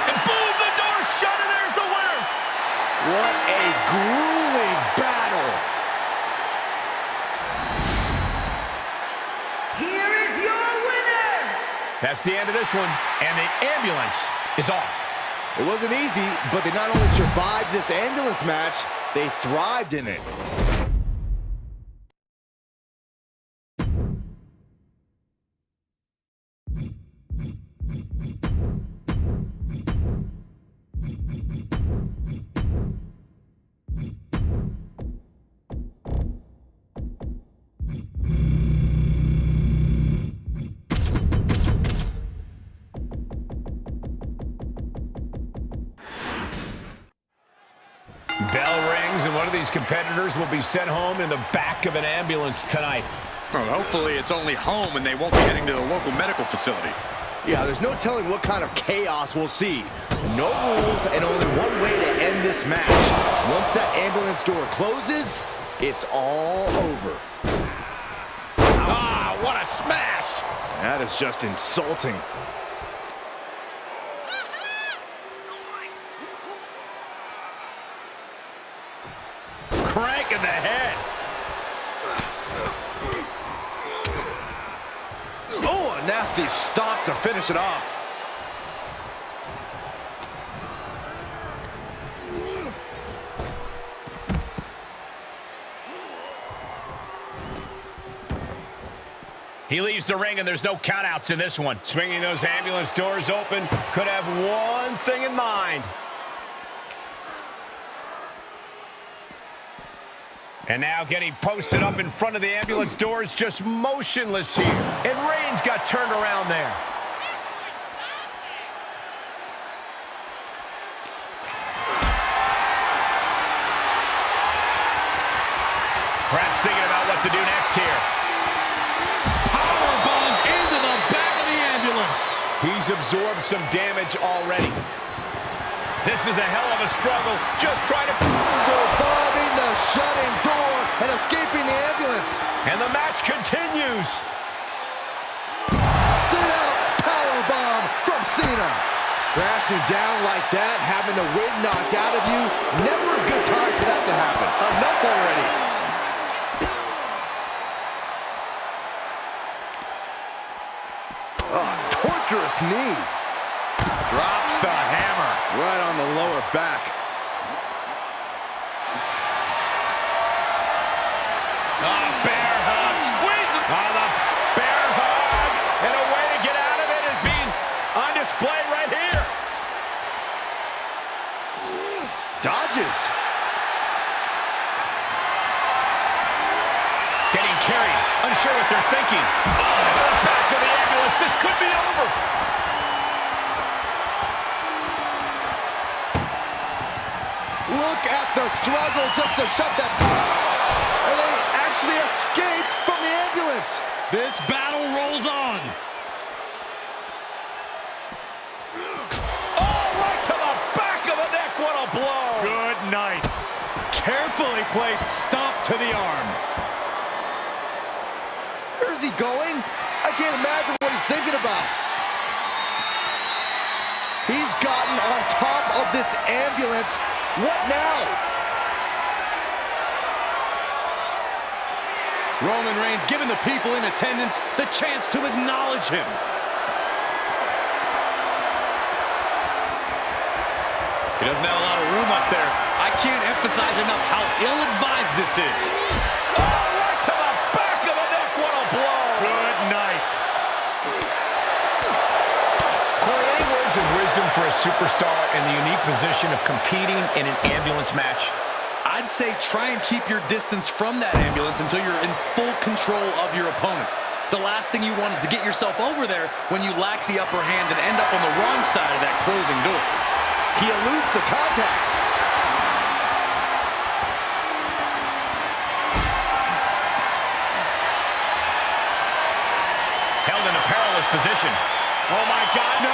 And boom, the door's shut, and there's the winner. What a grueling battle. Here is your winner. That's the end of this one, and the ambulance is off. It wasn't easy, but they not only survived this ambulance match, they thrived in it. Bell rings, and one of these competitors will be sent home in the back of an ambulance tonight. Well, hopefully it's only home and they won't be heading to the local medical facility. Yeah, there's no telling what kind of chaos we'll see. No rules and only one way to end this match. Once that ambulance door closes, it's all over. Ah, what a smash! That is just insulting. Crank in the head. Oh, a nasty stop to finish it off. He leaves the ring, and there's no countouts in this one. Swinging those ambulance doors open, could have one thing in mind. And now getting posted up in front of the ambulance doors, just motionless here. And Reigns got turned around there. Perhaps thinking about what to do next here. Powerbombed into the back of the ambulance. He's absorbed some damage already. This is a hell of a struggle, just trying to... Surviving the shutting door and escaping the ambulance. And the match continues. Sit out powerbomb from Cena. Crashing down like that, having the wind knocked out of you, never a good time for that to happen. Enough already. Torturous knee. Drops the hammer. Right on the lower back. Bear hug, squeeze it. The bear hug, and a way to get out of it is being on display right here. Dodges. Getting carried, unsure what they're thinking. Back to the ambulance, this could be over. Look at the struggle just to shut that. And they actually escape from the ambulance. This battle rolls on. Oh, right to the back of the neck, what a blow. Good night. Carefully placed stomp to the arm. Where's he going? I can't imagine what he's thinking about. He's gotten on top of this ambulance. What now? Roman Reigns giving the people in attendance the chance to acknowledge him. He doesn't have a lot of room up there. I can't emphasize enough how ill-advised this is. Oh, right to the back of the neck, what a blow. Good night. Corey, any words of wisdom for a superstar in the unique position of competing in an ambulance match? I'd say try and keep your distance from that ambulance until you're in full control of your opponent. The last thing you want is to get yourself over there when you lack the upper hand and end up on the wrong side of that closing door. He eludes the contact. Held in a perilous position. Oh my God, no.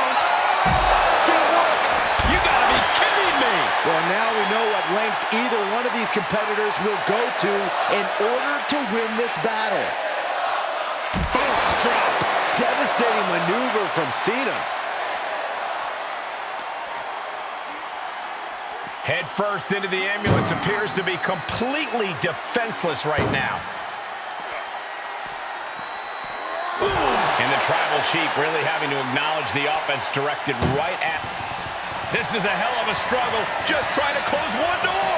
You gotta be kidding me! Well, now we know what lengths either one of these competitors will go to in order to win this battle. Fist drop. Devastating maneuver from Cena. Head first into the ambulance, appears to be completely defenseless right now. And the tribal chief really having to acknowledge the offense directed right at. This is a hell of a struggle, just trying to close one door.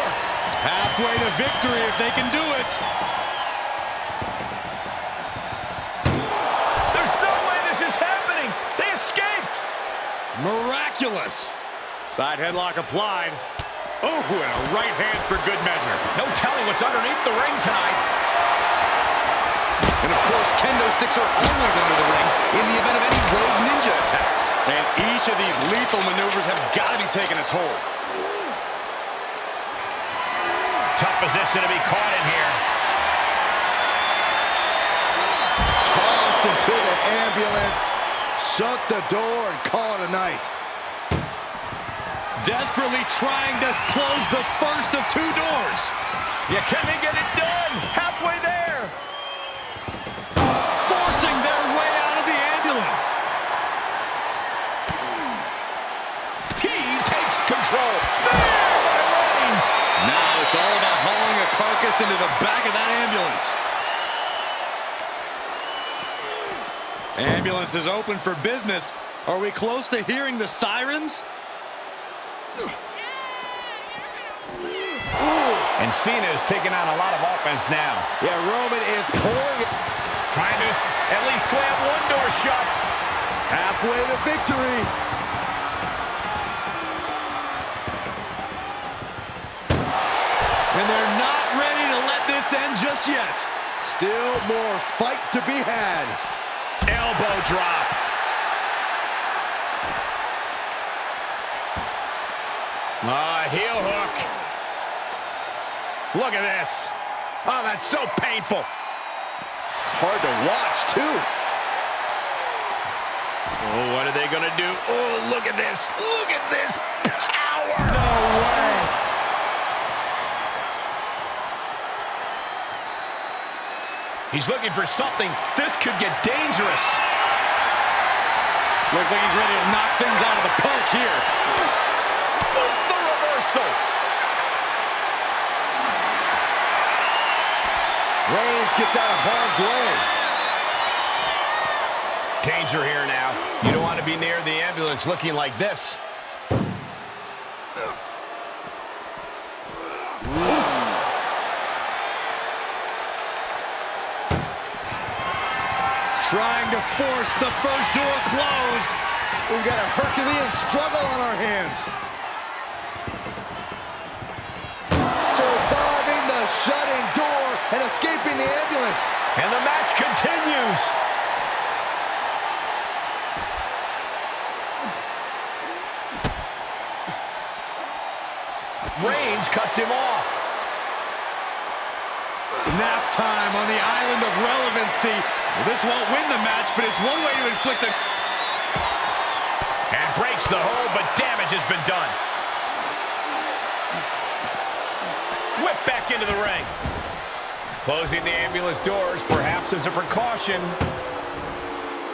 Halfway to victory if they can do it. There's no way this is happening. They escaped. Miraculous. Side headlock applied. Oh, and a right hand for good measure. No telling what's underneath the ring tonight. And of course, kendo sticks are always under the ring in the event of any rogue ninja attacks. And each of these lethal maneuvers have got to be taking a toll. Tough position to be caught in here. Tossed into the ambulance. Shut the door and call it a night. Desperately trying to close the first of two doors. Yeah, can they get it done? Halfway there. Forcing their way out of the ambulance. He takes control. Spear by Reigns. Now it's all about hauling a carcass into the back of that ambulance. Ambulance is open for business. Are we close to hearing the sirens? And Cena is taking on a lot of offense now. Yeah, Roman is pouring it. Trying to at least slam one door shut. Halfway to victory. And they're not ready to let this end just yet. Still more fight to be had. Elbow drop. Heel hook. Look at this. Oh, that's so painful. It's hard to watch, too. Oh, what are they going to do? Oh, look at this. Look at this power. No way. He's looking for something. This could get dangerous. Looks like he's ready to knock things out of the park here. With the reversal. Reigns gets out of harm's way. Danger here now. You don't want to be near the ambulance looking like this. Trying to force the first door closed. We've got a Herculean struggle on our hands. Surviving the shutting door and escaping the ambulance. And the match continues. Reigns cuts him off. Nap time on the island of relevancy. Well, this won't win the match, but it's one way to inflict a... And breaks the hold, but damage has been done. Whip back into the ring. Closing the ambulance doors, perhaps as a precaution.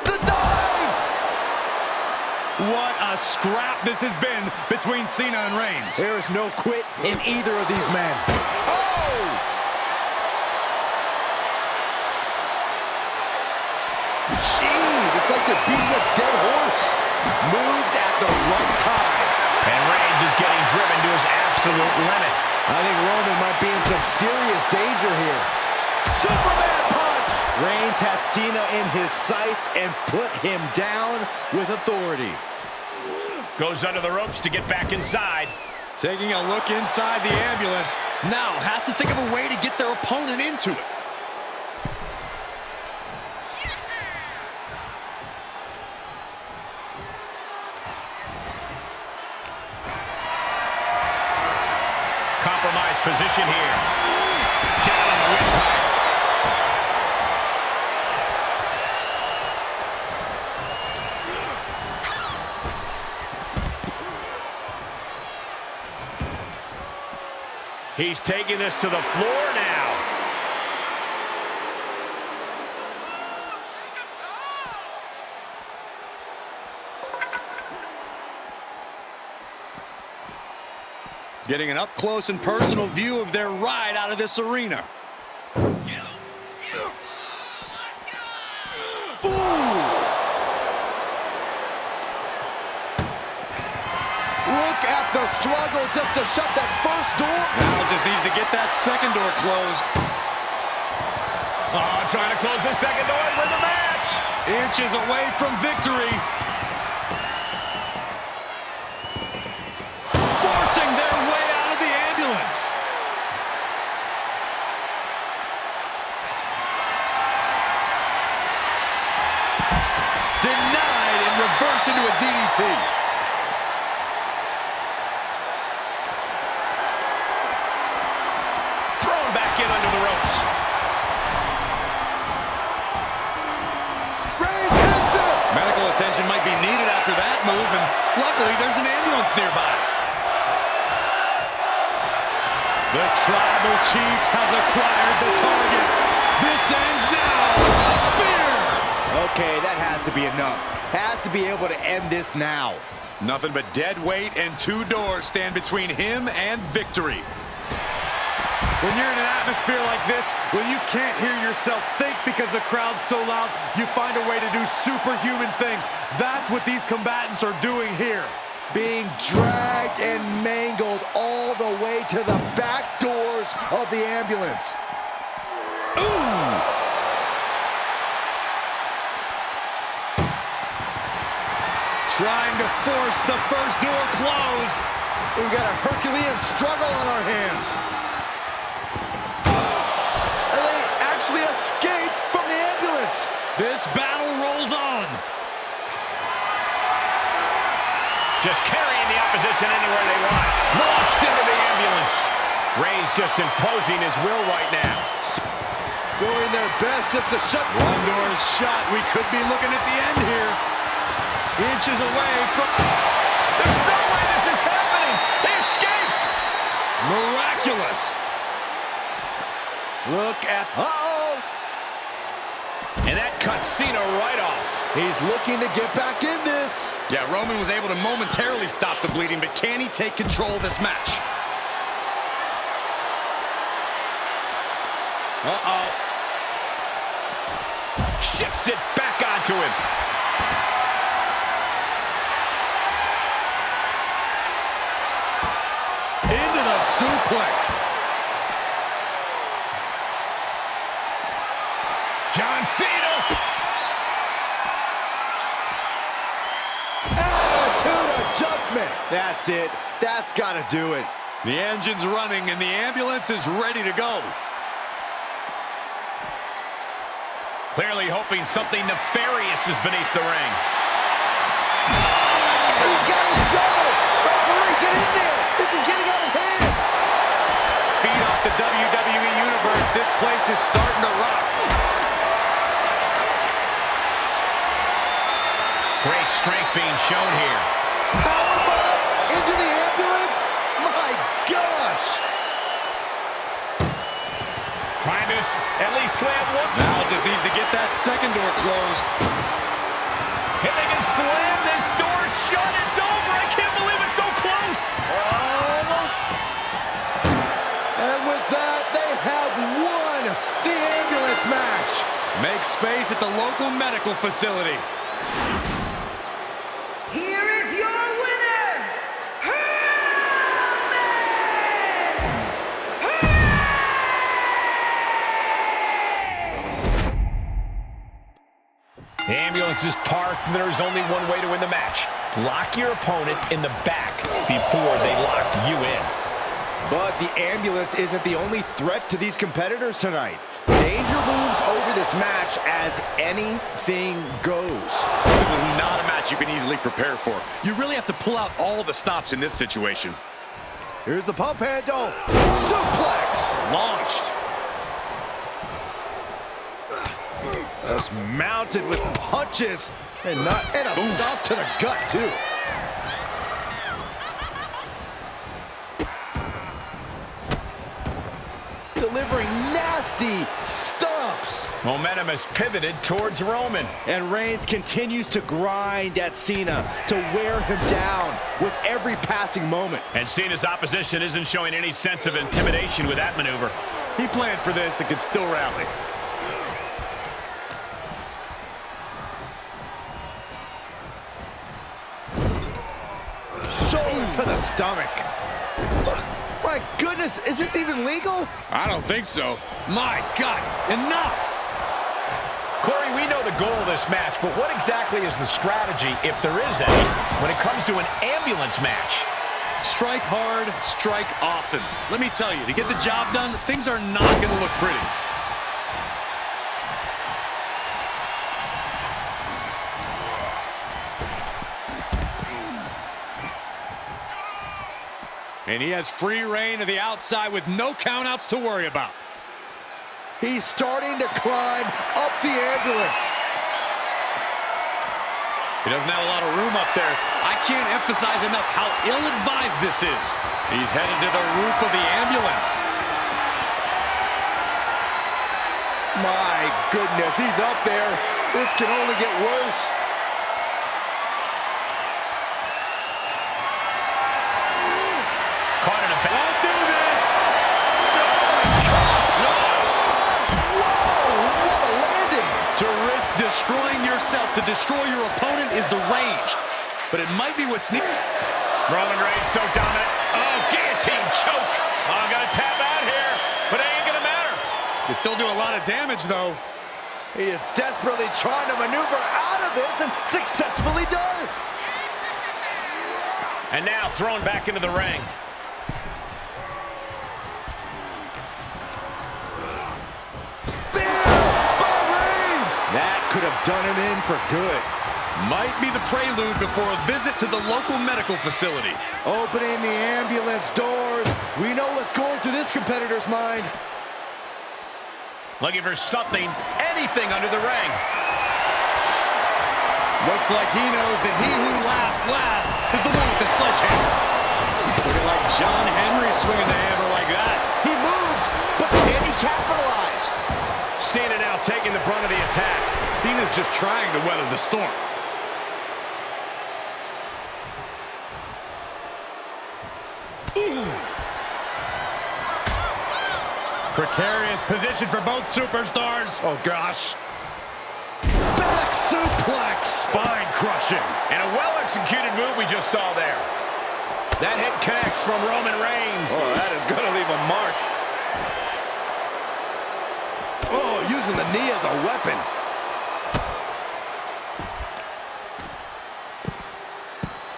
The dive! What a scrap this has been between Cena and Reigns. There is no quit in either of these men. Oh! Jeez, it's like they're beating a dead horse. Moved at the right time. And Reigns is getting driven to his absolute limit. I think Roman might be in some serious danger here. Superman punch! Reigns had Cena in his sights and put him down with authority. Goes under the ropes to get back inside. Taking a look inside the ambulance. Now has to think of a way to get their opponent into it. Compromised position here. Down on the windpipe. He's taking this to the floor now. Getting an up-close and personal view of their ride out of this arena. Look at the struggle just to shut that first door. Now just needs to get that second door closed. Oh, trying to close this second door and win the match. Inches away from victory. Forcing their way out of the ambulance. Denied and reversed into a DDT. Thrown back in under the ropes. Reigns hits it. Medical attention might be needed after that move, and luckily there's an ambulance nearby. The tribal chief has acquired the target. This ends now. Spear! Okay, that has to be enough. Has to be able to end this now. Nothing but dead weight and two doors stand between him and victory. When you're in an atmosphere like this, when you can't hear yourself think because the crowd's so loud, you find a way to do superhuman things. That's what these combatants are doing here. Being dragged and mangled all the way to the back doors of the ambulance. Ooh! Trying to force the first door closed. We've got a Herculean struggle on our hands. And they actually escaped from the ambulance. This battle rolls on. Just carrying the opposition anywhere they want. Launched into the ambulance. Reigns just imposing his will right now. Doing their best just to shut. One door is shut. We could be looking at the end here. Inches away from... There's no way this is happening. They escaped. Miraculous. Look at... Uh-oh. And that cuts Cena right off. He's looking to get back in this. Yeah, Roman was able to momentarily stop the bleeding, but can he take control of this match? Uh-oh. Shifts it back onto him. suplex. John Cena. Attitude adjustment. That's it. That's got to do it. The engine's running and the ambulance is ready to go. Clearly hoping something nefarious is beneath the ring. He's got his shoulder. Referee, get in there. This is getting out of hand. Feed off the WWE Universe. This place is starting to rock. Great strength being shown here. Powerbomb into the ambulance. My gosh. Trying to at least slam one. Now just needs to get that second door closed. If they can slam this door shut, it's over. I can't believe it's so close. Almost. And with that, they have won the ambulance match. Make space at the local medical facility. Here is your winner, The ambulance is parked. There's only one way to win the match. Lock your opponent in the back before they lock you in. But the ambulance isn't the only threat to these competitors tonight. Danger looms over this match as anything goes. This is not a match you can easily prepare for. You really have to pull out all the stops in this situation. Here's the pump handle. Suplex. Launched. That's mounted with punches and a stop to the gut too. Delivering nasty stomps. Momentum has pivoted towards Roman. And Reigns continues to grind at Cena to wear him down with every passing moment. And Cena's opposition isn't showing any sense of intimidation with that maneuver. He planned for this and could still rally. Shoulder to the stomach. My goodness, is this even legal? I don't think so. My God, enough! Corey, we know the goal of this match, but what exactly is the strategy, if there is any, when it comes to an ambulance match? Strike hard, strike often. Let me tell you, to get the job done, things are not going to look pretty. And he has free reign to the outside with no countouts to worry about. He's starting to climb up the ambulance. He doesn't have a lot of room up there. I can't emphasize enough how ill-advised this is. He's headed to the roof of the ambulance. My goodness, he's up there. This can only get worse. Caught in a back. Don't do this! Whoa, what a landing. To risk destroying yourself to destroy your opponent is deranged. But it might be what's needed. Roman Reigns so dominant. Oh, guillotine choke. Oh, I'm gonna tap out here, but it ain't gonna matter. You still do a lot of damage, though. He is desperately trying to maneuver out of this and successfully does. And now thrown back into the ring. That could have done him in for good. Might be the prelude before a visit to the local medical facility. Opening the ambulance doors. We know what's going through this competitor's mind. Looking for something, anything under the ring. Looks like he knows that he who laughs last is the one with the sledgehammer. Looking like John Henry swinging the hammer like that. He moved, but can he capitalize? Cena now taking the brunt of the attack. Cena's just trying to weather the storm. Precarious position for both superstars. Oh, gosh. Back suplex. Spine crushing. And a well-executed move we just saw there. That hit connects from Roman Reigns. Oh, that is going to leave a mark. Oh, using the knee as a weapon.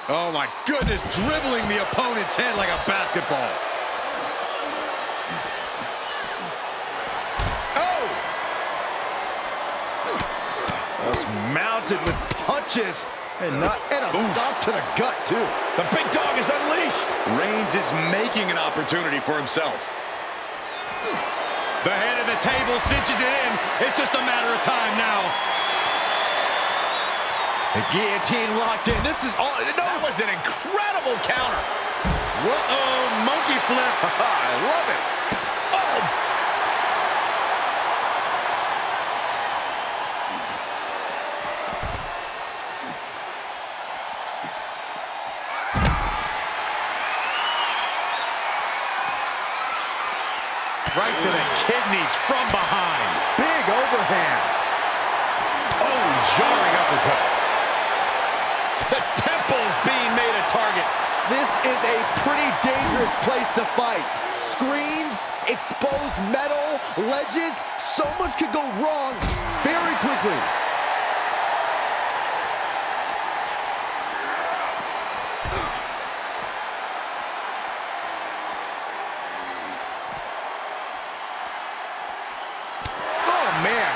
Oh my goodness, dribbling the opponent's head like a basketball. Oh! That's mounted with punches. And a stop to the gut, too. The big dog is unleashed. Reigns is making an opportunity for himself. The head of the table cinches it in. It's just a matter of time now. The guillotine locked in. This is all. That was an incredible counter. Whoa, monkey flip. I love it. Oh! Right to the kidneys from behind. Big overhand. Oh, jarring uppercut. The temple's being made a target. This is a pretty dangerous place to fight. Screens, exposed metal, ledges. So much could go wrong very quickly. Oh, man.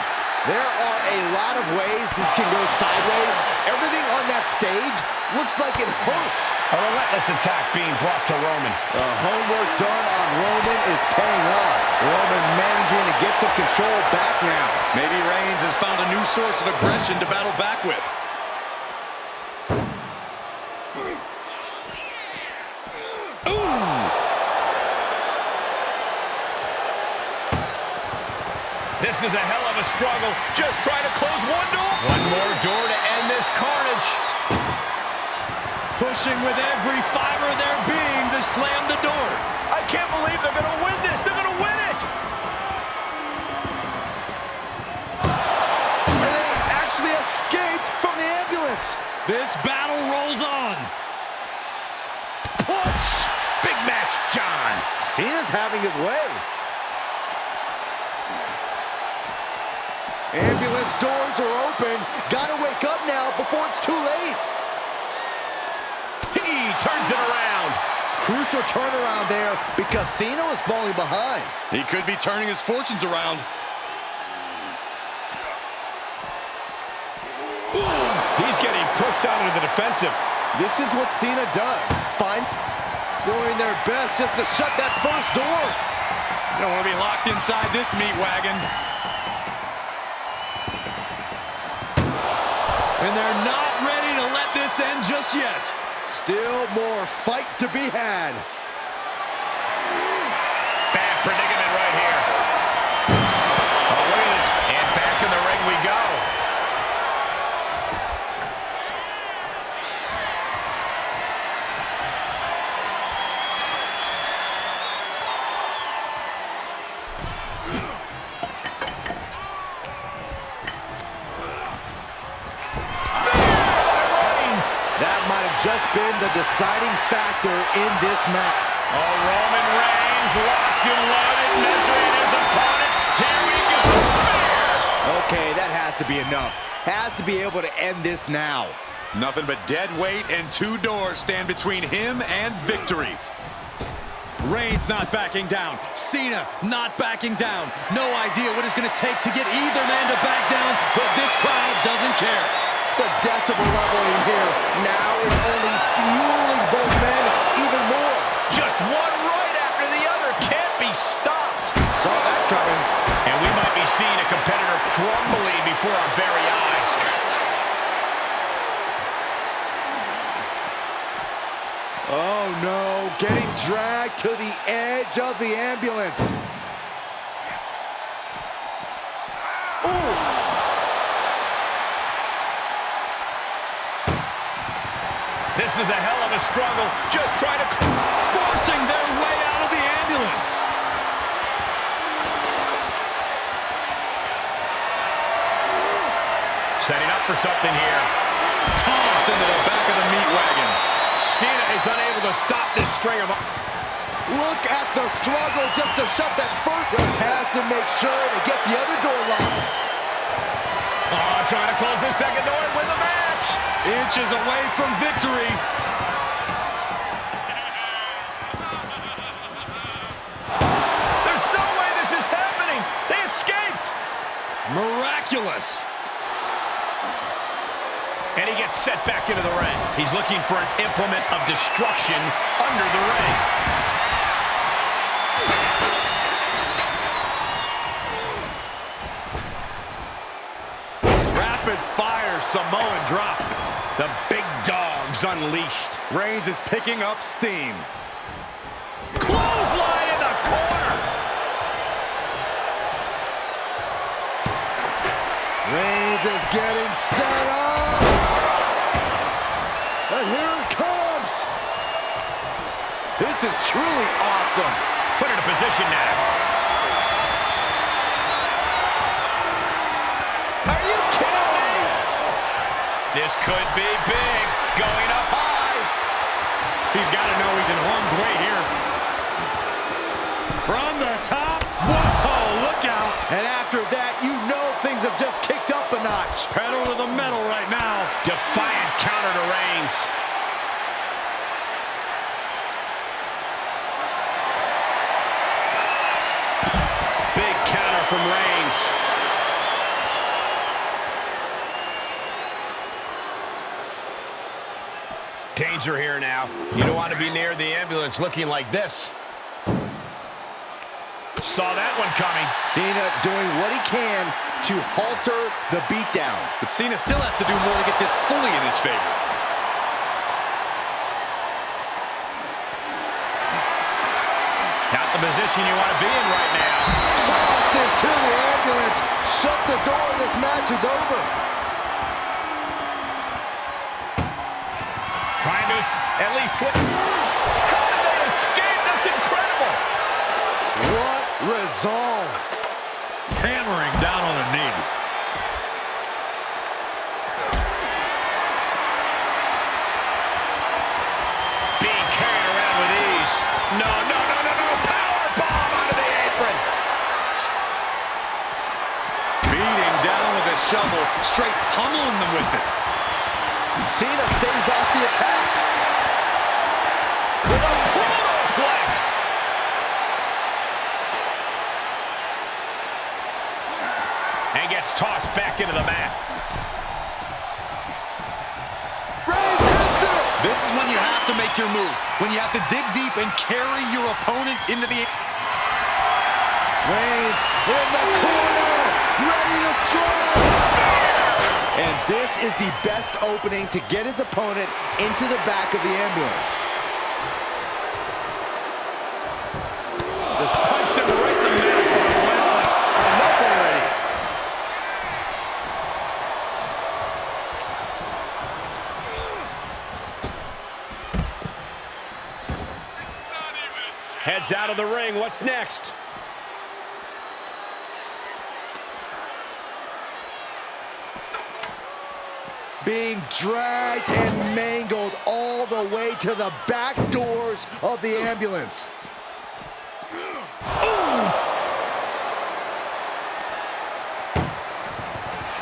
There are a lot of ways this can go sideways. Everything on that stage looks like it hurts. A relentless attack being brought to Roman. The homework done on Roman is paying off. Roman managing to get some control back now. Maybe Reigns has found a new source of aggression to battle back with. This is a hell of a struggle. Just try to close one door. One more door to end this carnage. Pushing with every fiber of their being to slam the door. I can't believe they're going to win this. They're going to win it. And they actually escaped from the ambulance. This battle rolls on. Punch. Big match, John. Cena's having his way. Ambulance doors are open. Gotta wake up now before it's too late. He turns it around. Crucial turnaround there because Cena was falling behind. He could be turning his fortunes around. Ooh, he's getting pushed out into the defensive. This is what Cena does. Doing their best just to shut that first door. You don't want to be locked inside this meat wagon. And they're not ready to let this end just yet. Still more fight to be had. Bad predicament right here. Oh, look at this. And back in the ring we go. That might have just been the deciding factor in this match. Oh, Roman Reigns locked and loaded, measuring his opponent. Here we go. Okay, that has to be enough. Has to be able to end this now. Nothing but dead weight and two doors stand between him and victory. Reigns not backing down. Cena not backing down. No idea what it's going to take to get either man to back down, but this crowd doesn't care. The decibel level in here now is only fueling both men even more. Just one right after the other can't be stopped. Saw that coming. And we might be seeing a competitor crumbling before our very eyes. Oh no, getting dragged to the edge of the ambulance. Ooh. This is a hell of a struggle. Just try to... Forcing their way out of the ambulance. Setting up for something here. Tossed into the back of the meat wagon. Cena is unable to to stop this string of... Look at the struggle just to shut that first. Just has to make sure to get the other door locked. Oh, trying to close this second door and win the match. Inches away from victory. There's no way this is happening. They escaped. Miraculous. And he gets set back into the ring. He's looking for an implement of destruction under the ring. Rapid fire Samoan drop. The big dog's unleashed. Reigns is picking up steam. Clothesline in the corner. Reigns is getting set up. And here it comes. This is truly awesome. Put it in position now. Are you kidding me? This could be big. Going up high. He's got to know he's in harm's way here. From the top. Whoa, look out. And after that, you know things have just kicked up a notch. Pedal to the metal right now. Defiant counter to Reigns. Big counter from Reigns. Danger here now. You don't want to be near the ambulance looking like this. Saw that one coming. Cena doing what he can to halter the beatdown. But Cena still has to do more to get this fully in his favor. Not the position you want to be in right now. Tossed into the ambulance. Shut the door. This match is over. Trying to at least slip. How did they escape? That's incredible. What resolve. Hammering down on a knee. Being carried around with ease. No. Power bomb onto the apron. Beating down with a shovel. Straight pummeling them with it. Cena stays off the attack. With a protoplex. And gets tossed back into the mat. Reigns hits it. This is when you have to make your move. When you have to dig deep and carry your opponent into the... Reigns in the corner. Ready to strike. And this is the best opening to get his opponent into the back of the ambulance. Just punched him right in the middle. Relentless. Enough already. Heads out of the ring. What's next? Being dragged and mangled all the way to the back doors of the ambulance.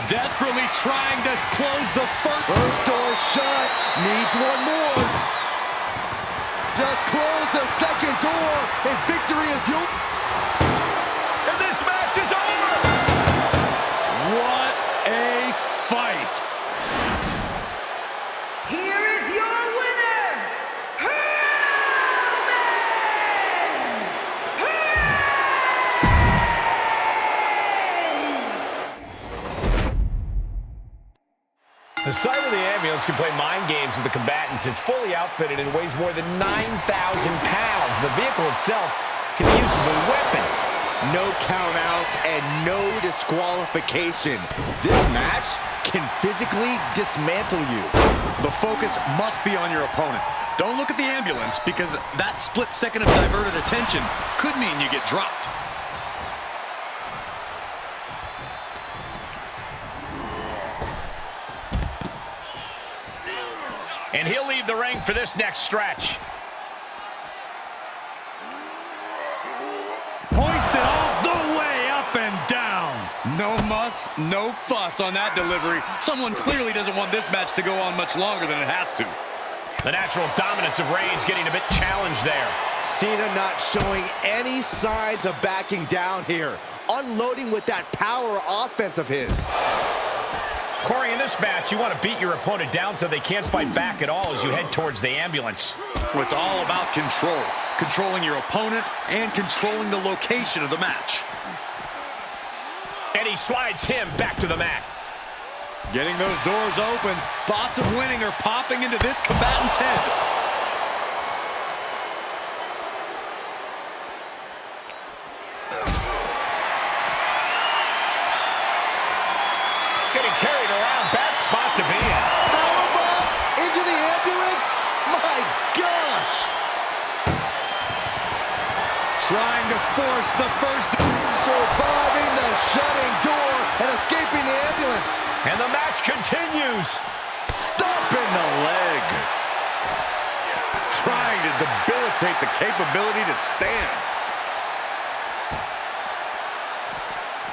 Desperately trying to close the First door shut. Needs one more. Just close the second door and victory is yours. And this match is over. What a fight. Here is your winner, The sight of the ambulance can play mind games with the combatants. It's fully outfitted and weighs more than 9,000 pounds. The vehicle itself can be used as a weapon. No countouts and no disqualification. This match can physically dismantle you. The focus must be on your opponent. Don't look at the ambulance, because that split second of diverted attention could mean you get dropped. And he'll leave the ring for this next stretch. No muss, no fuss on that delivery. Someone clearly doesn't want this match to go on much longer than it has to. The natural dominance of Reigns getting a bit challenged there. Cena not showing any signs of backing down here. Unloading with that power offense of his. Corey, in this match, you want to beat your opponent down so they can't fight back at all as you head towards the ambulance. It's all about control. Controlling your opponent and controlling the location of the match. And he slides him back to the mat. Getting those doors open. Thoughts of winning are popping into this combatant's head. Getting carried around. Bad spot to be in. Powerbomb into the ambulance? My gosh! Trying to force the first. Surviving the shutting door and escaping the ambulance. And the match continues. Stomping the leg. Trying to debilitate the capability to stand.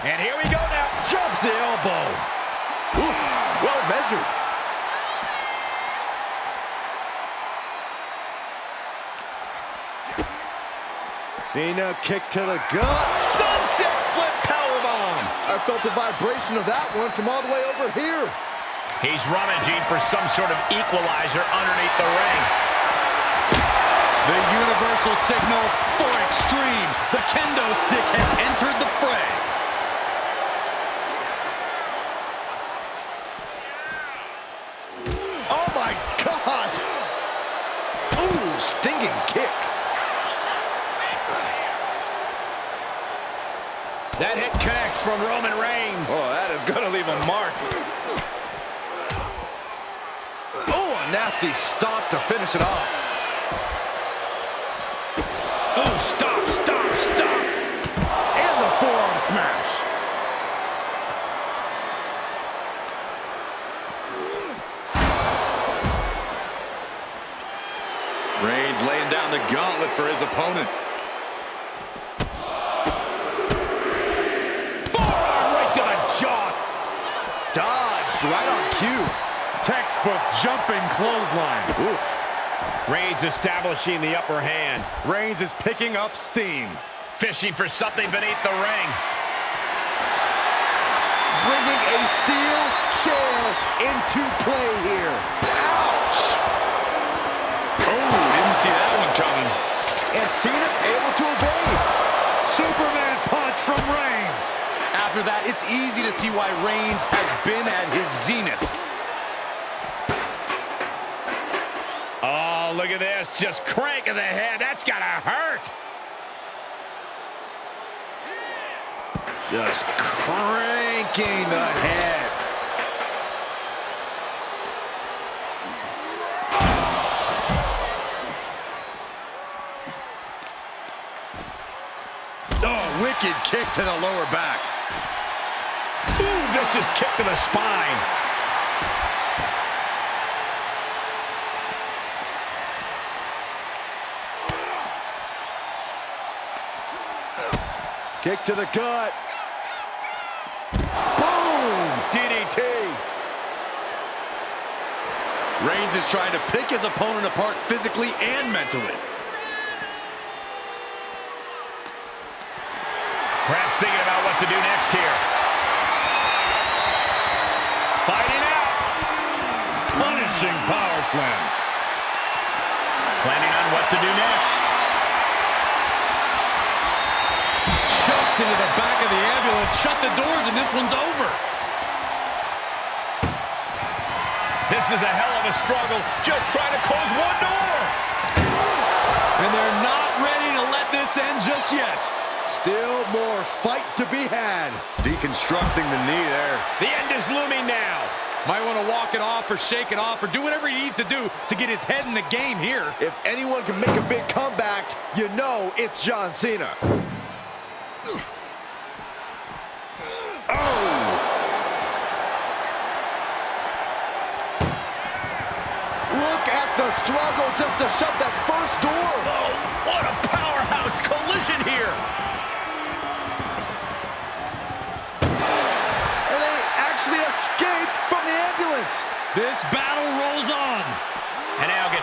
And here we go now. Jumps the elbow. Ooh, well measured. Cena kick to the gut. Sunset flip powerbomb. I felt the vibration of that one from all the way over here. He's rummaging for some sort of equalizer underneath the ring. The universal signal for extreme. The kendo stick has entered the fray. Oh my gosh. Ooh, stinging kick. That hit connects from Roman Reigns. Oh, that is going to leave a mark. Oh, a nasty stomp to finish it off. Oh, stop, stop, stop. And the forearm smash. Reigns laying down the gauntlet for his opponent. Forearm right to the jaw. Dodged right on cue. Textbook jumping clothesline. Oof. Reigns establishing the upper hand. Reigns is picking up steam. Fishing for something beneath the ring. Bringing a steel chair into play here. Ouch! Oh, didn't see that one coming. And Cena able to evade. Superman punch from Reigns. After that, it's easy to see why Reigns has been at his zenith. Oh, look at this. Just cranking the head. That's gotta hurt. Just cranking the head. Oh, wicked kick to the lower back. Ooh, vicious kick to the spine. Kick to the gut. Boom! DDT. Reigns is trying to pick his opponent apart physically and mentally. Perhaps thinking about what to do next here. Fighting out. Punishing power slam. Planning on what to do next. Choked into the back of the ambulance. Shut the doors and this one's over. This is a hell of a struggle. Just trying to close one door. And they're not ready to let this end just yet. Still more fight to be had. Deconstructing the knee there. The end is looming now. Might want to walk it off or shake it off or do whatever he needs to do to get his head in the game here. If anyone can make a big comeback, you know it's John Cena. Look at the struggle just to shut that first door. Oh, what a powerhouse collision here.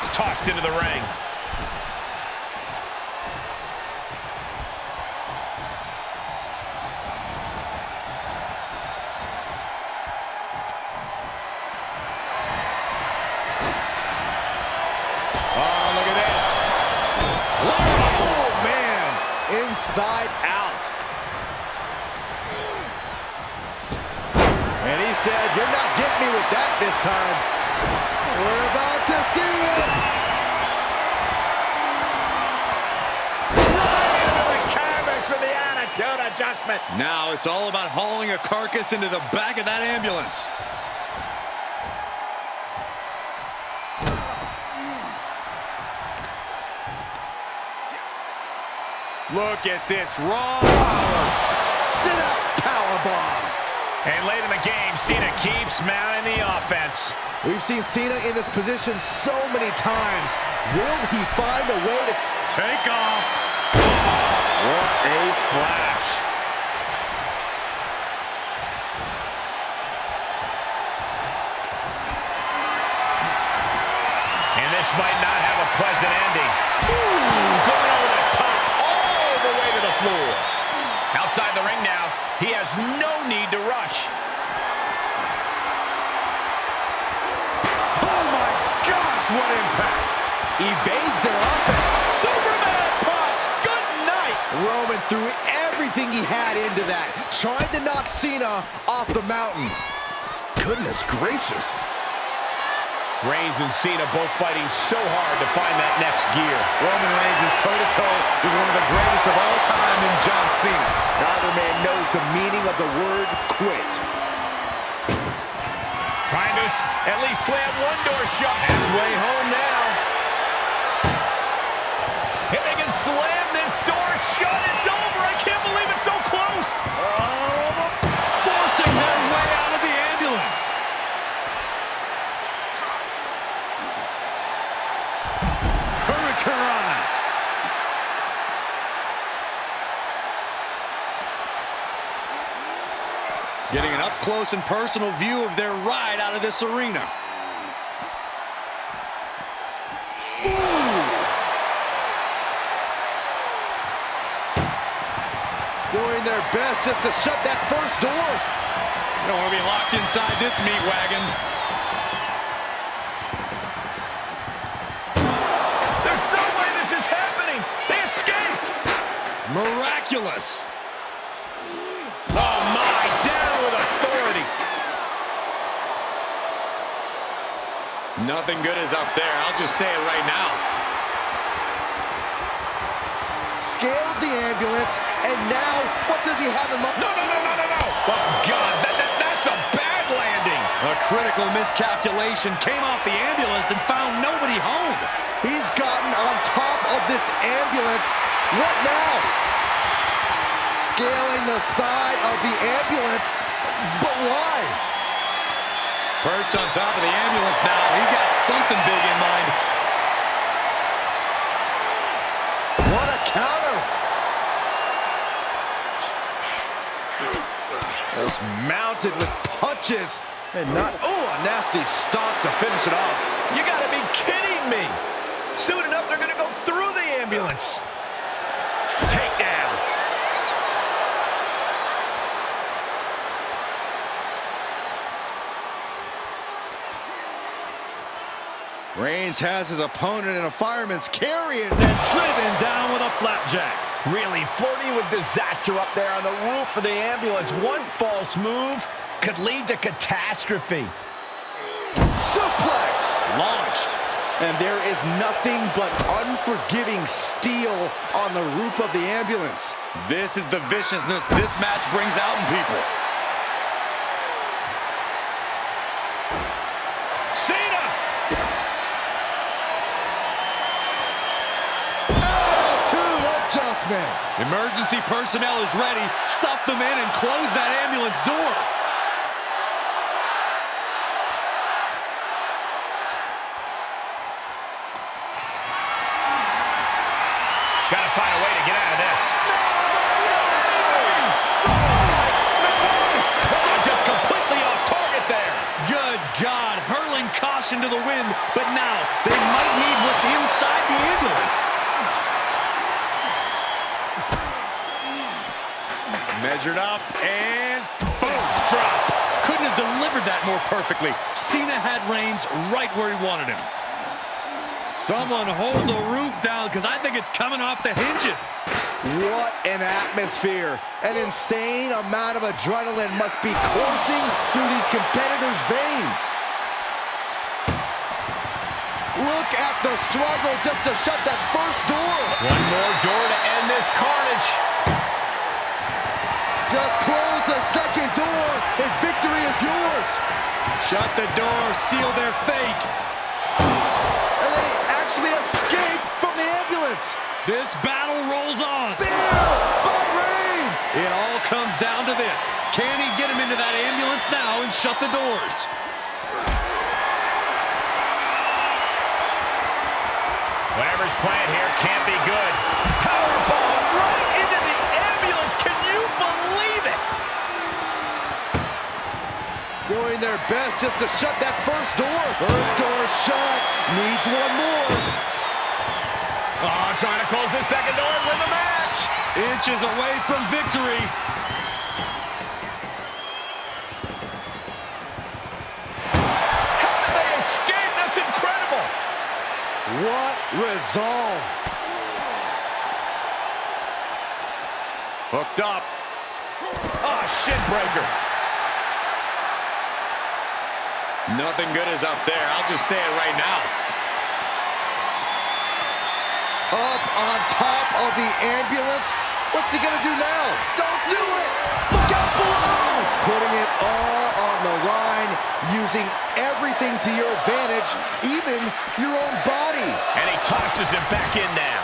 gets tossed into the ring. Oh, look at this. Oh, man. Inside out. And he said, "You're not getting me with that this time." We're about to see it. Right into the canvas for the attitude adjustment. Now it's all about hauling a carcass into the back of that ambulance. Look at this raw power. Sit out powerbomb. And late in the game, Cena keeps mounting the offense. We've seen Cena in this position so many times. Will he find a way to Take off. What a splash. And this might not have a pleasant ending. Ooh, going over the top, all the way to the floor. Outside the ring now, he has no need to rush. Oh my gosh, what impact! evades their offense? Superman punch. Good night. Roman threw everything he had into that, trying to knock Cena off the mountain. Goodness gracious. Reigns and Cena both fighting so hard to find that next gear. Roman Reigns is toe-to-toe with one of the greatest of all time in John Cena. Neither man knows the meaning of the word quit. Trying to at least slam one door shut. Halfway home now. If they can slam this door shut, it's over. I can't believe it's so close. Forcing their way out of the ambulance. Hurricane. Getting an up-close and personal view of their ride out of this arena. Doing their best just to shut that first door. You don't want to be locked inside this meat wagon. There's no way this is happening. They escaped. Miraculous. Oh, my. Down with authority. Nothing good is up there. I'll just say it right now. Scaled the ambulance, and now what does he have in mind? No. Oh, God, that's a bad landing. A critical miscalculation came off the ambulance and found nobody home. He's gotten on top of this ambulance. What now? Scaling the side of the ambulance, but why? Perched on top of the ambulance now. He's got something big in mind. What a counter! Just mounted with punches and not, a nasty stomp to finish it off. You got to be kidding me. Soon enough, they're going to go through the ambulance. Takedown. Reigns has his opponent in a fireman's carry and Then driven down with a flapjack. Really flirting with disaster up there on the roof of the ambulance. One false move could lead to catastrophe. suplex. Launched. And there is nothing but unforgiving steel on the roof of the ambulance. This is the viciousness this match brings out in people. Cena! Attitude adjustment. Emergency personnel is ready. Stuff them in and close that ambulance door. Got to find a way to get out of this. Oh, just completely off target there. Good God, hurling caution to the wind, but now they might need Measured up and first drop. Couldn't have delivered that more perfectly. Cena had Reigns right where he wanted him. Someone hold the roof down because I think it's coming off the hinges. What an atmosphere. An insane amount of adrenaline must be coursing through these competitors' veins. Look at the struggle just to shut that first door. One more door to end this carnage. Just close the second door and victory is yours. Shut the door, seal their fate. And they actually escape from the ambulance. This battle rolls on. Spear by Reigns. It all comes down to this. Can he get him into that ambulance now and shut the doors? Whatever's playing here can't be good. Powerbomb right into the ambulance. Can you believe it? Doing their best just to shut that first door. First door shut. Needs one more. Oh, trying to close this second door and win the match. Inches away from victory. How did they escape? That's incredible. What resolve. Hooked up. Oh, shin breaker. Nothing good is up there. I'll just say it right now. Up on top of the ambulance. What's he gonna do now? Don't do it! Look out below! Putting it all on the line, using everything to your advantage, even your own body. And he tosses him back in now.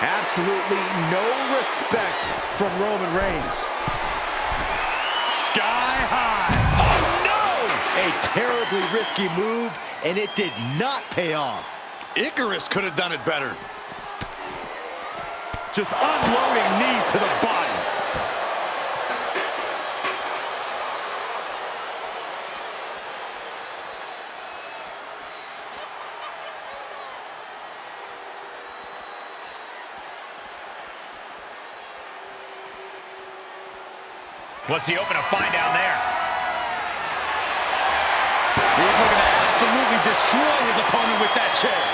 Absolutely no respect from Roman Reigns. Sky high. Oh no! A terribly risky move, and it did not pay off. Icarus could have done it better. Just unloading knees to the body. What's he open to find down there? He's looking to absolutely destroy his opponent with that chair.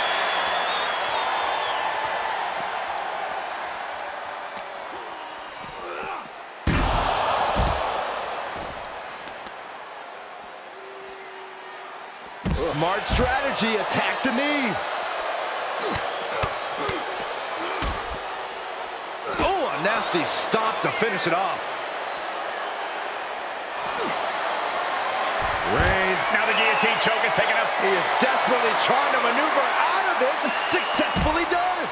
Smart strategy, attack the knee. Oh, a nasty stop to finish it off. Reigns, Now the guillotine choke is taken out. he is desperately trying to maneuver out of this, successfully does.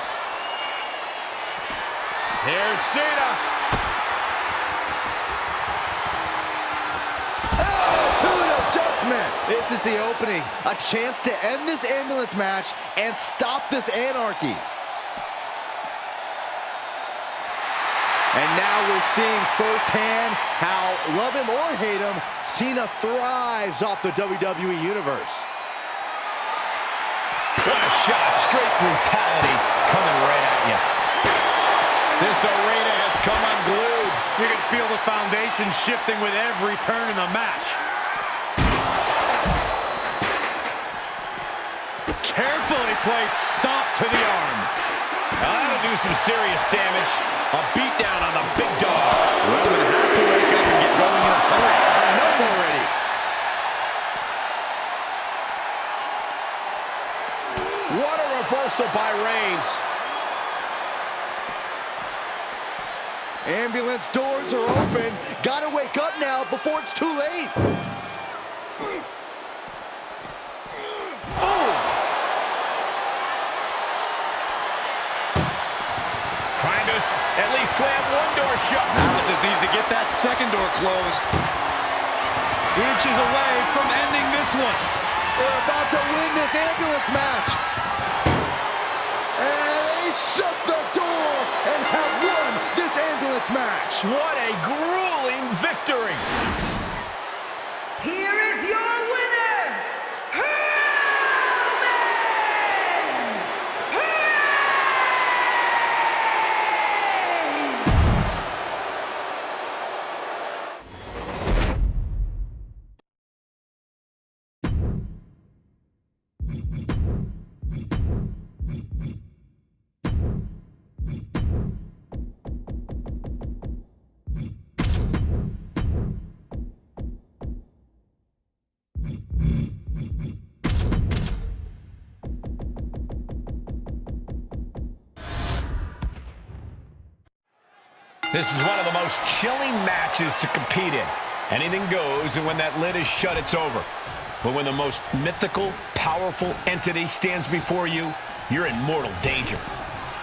Here's Cena. Attitude adjustment. This is the opening. A chance to end this ambulance match and stop this anarchy. And now we're seeing firsthand how, love him or hate him, Cena thrives off the WWE Universe. What a shot. Straight brutality coming right at you. This arena has come unglued. You can feel the foundation shifting with every turn in the match. Carefully placed stomp to the arm. Now that'll do some serious damage. A beatdown on the big dog. Roman has to wake up and get going in a hurry. Enough already. What a reversal by Reigns. Ambulance doors are open. Gotta wake up now before it's too late. Trying to at least slam one door shut. Now just needs to get that second door closed. Inches away from ending this one. They're about to win this ambulance match. And they shut the door and have won this ambulance match. What a grueling victory. Here is your winner, Roman This is one of the most chilling matches to compete in. Anything goes, and when that lid is shut, it's over. But when the most mythical, powerful entity stands before you, you're in mortal danger.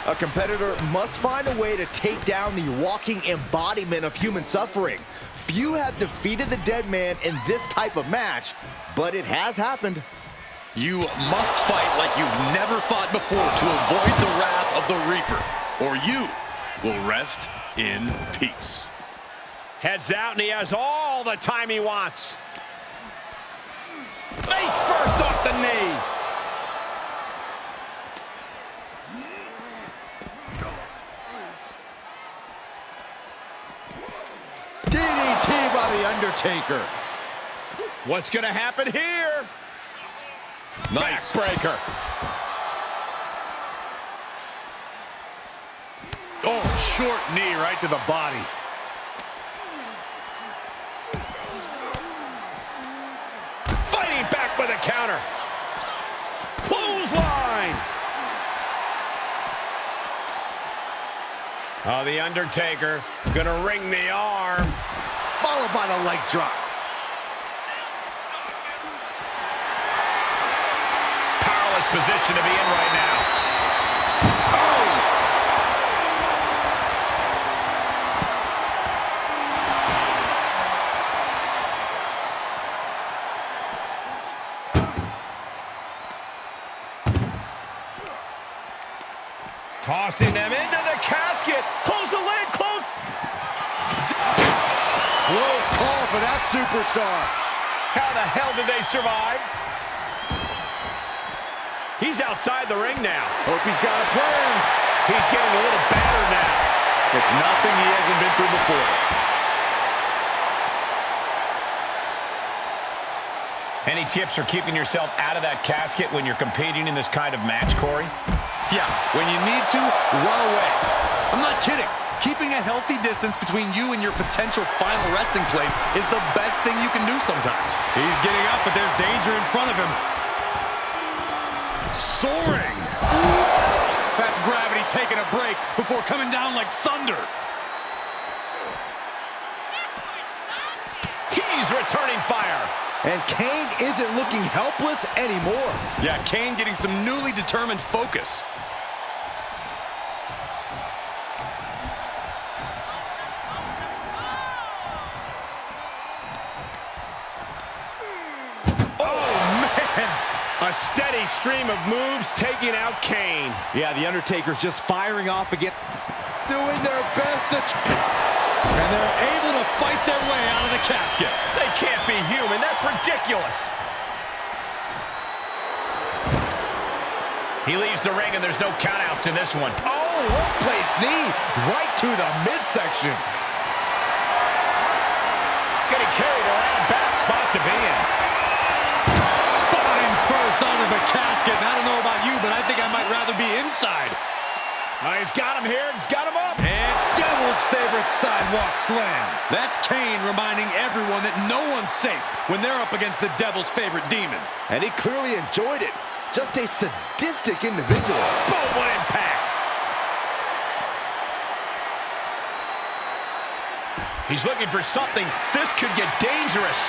A competitor must find a way to take down the walking embodiment of human suffering. Few have defeated the dead man in this type of match, but it has happened. You must fight like you've never fought before to avoid the wrath of the Reaper, or you will rest in peace. Heads out, and he has all the time he wants. Face first off the knee. DDT by the Undertaker. What's going to happen here? Nice breaker. Oh, short knee right to the body. Fighting back with a counter. Clothesline. Oh, the Undertaker gonna ring the arm. Followed by the leg drop. Powerless position to be in right now. Tossing them into the casket. Close the lid, close. Close call for that superstar. How the hell did they survive? He's outside the ring now. Hope he's got a plan. He's getting a little battered now. It's nothing he hasn't been through before. Any tips for keeping yourself out of that casket when you're competing in this kind of match, Corey? Yeah, when you need to, run away. I'm not kidding. Keeping a healthy distance between you and your potential final resting place is the best thing you can do sometimes. He's getting up, but there's danger in front of him. Soaring. What? That's gravity taking a break before coming down like thunder. He's returning fire. And Kane isn't looking helpless anymore. Yeah, Kane getting some newly determined focus. A steady stream of moves taking out Kane. Yeah, the Undertaker's just firing off again. Doing their best to... And they're able to fight their way out of the casket. They can't be human. That's ridiculous. He leaves the ring, and there's no countouts in this one. Oh, one-place knee right to the midsection. Getting carried around. Bad spot to be in. Spine first onto the casket. And I don't know about you, but I think I might rather be inside. He's got him here. He's got him up. And Devil's favorite sidewalk slam. That's Kane reminding everyone that no one's safe when they're up against the Devil's favorite demon. And he clearly enjoyed it. Just a sadistic individual. Boom, what impact. He's looking for something. This could get dangerous.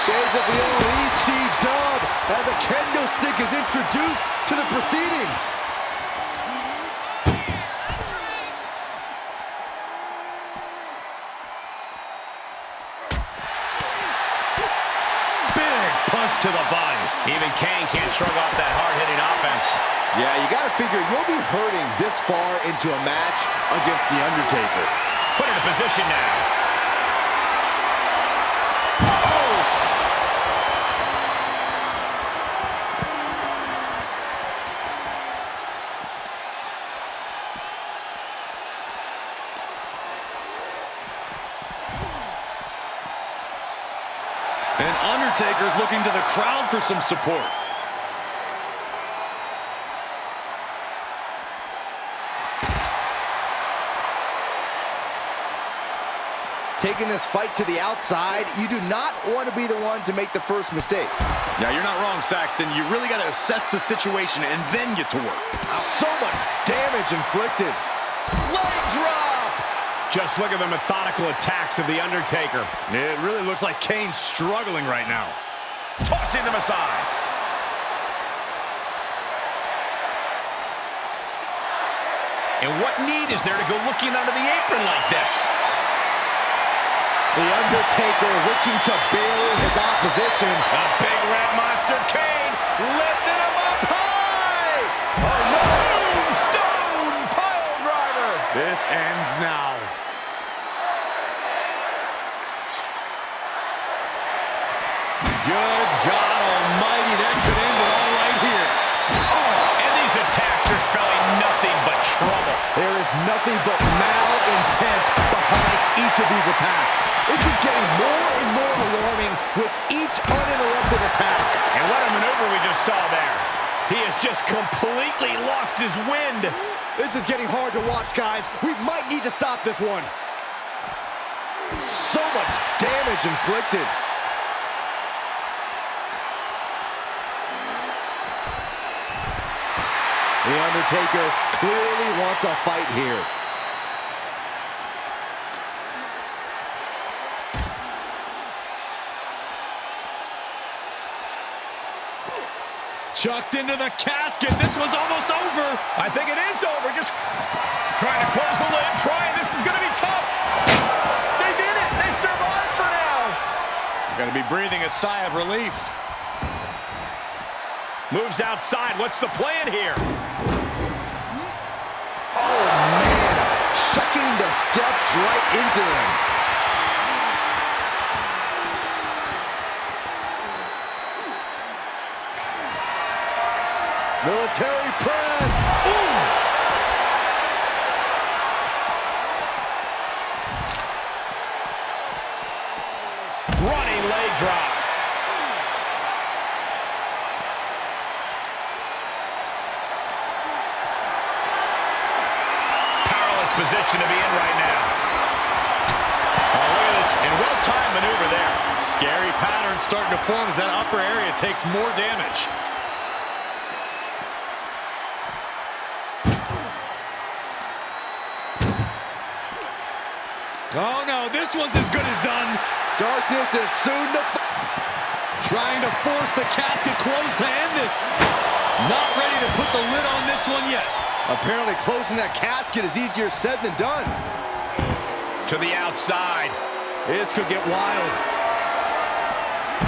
Shades of the old EC dub as a kendo stick is introduced to the proceedings. Big punch to the body. Even Kane can't shrug off that hard-hitting offense. Yeah, you got to figure you'll be hurting this far into a match against The Undertaker. Put in a position now. And Undertaker's looking to the crowd for some support. Taking this fight to the outside, you do not want to be the one to make the first mistake. Now, you're not wrong, Saxton. You really got to assess the situation and then get to work. So much damage inflicted. Leg drop! Just look at the methodical attacks of The Undertaker. It really looks like Kane's struggling right now. Tossing them aside. And what need is there to go looking under the apron like this? The Undertaker looking to bail his opposition. A big red monster, Kane, lifting him up high! Oh no! Stone pile driver! This ends now. Good God almighty, that could end it all right here. Oh, and these attacks are spelling nothing but trouble. There is nothing but malintent behind each of these attacks. This is getting more and more alarming with each uninterrupted attack. And what a maneuver we just saw there. He has just completely lost his wind. This is getting hard to watch, guys. We might need to stop this one. So much damage inflicted. The Undertaker clearly wants a fight here. Chucked into the casket. This one's almost over. I think it is over. Just trying to close the lid. This is going to be tough. They did it. They survived for now. You're going to be breathing a sigh of relief. Moves outside. What's the plan here? Oh, man. Chucking the steps right into them. Military press. Ooh. Running leg drop. Position to be in right now. Oh, look at this. And well-timed maneuver there. Scary pattern starting to form as that upper area takes more damage. Oh no, this one's as good as done. Darkness is soon to Trying to force the casket closed to end it. Not ready to put the lid on this one yet. Apparently closing that casket is easier said than done. To the outside. This could get wild.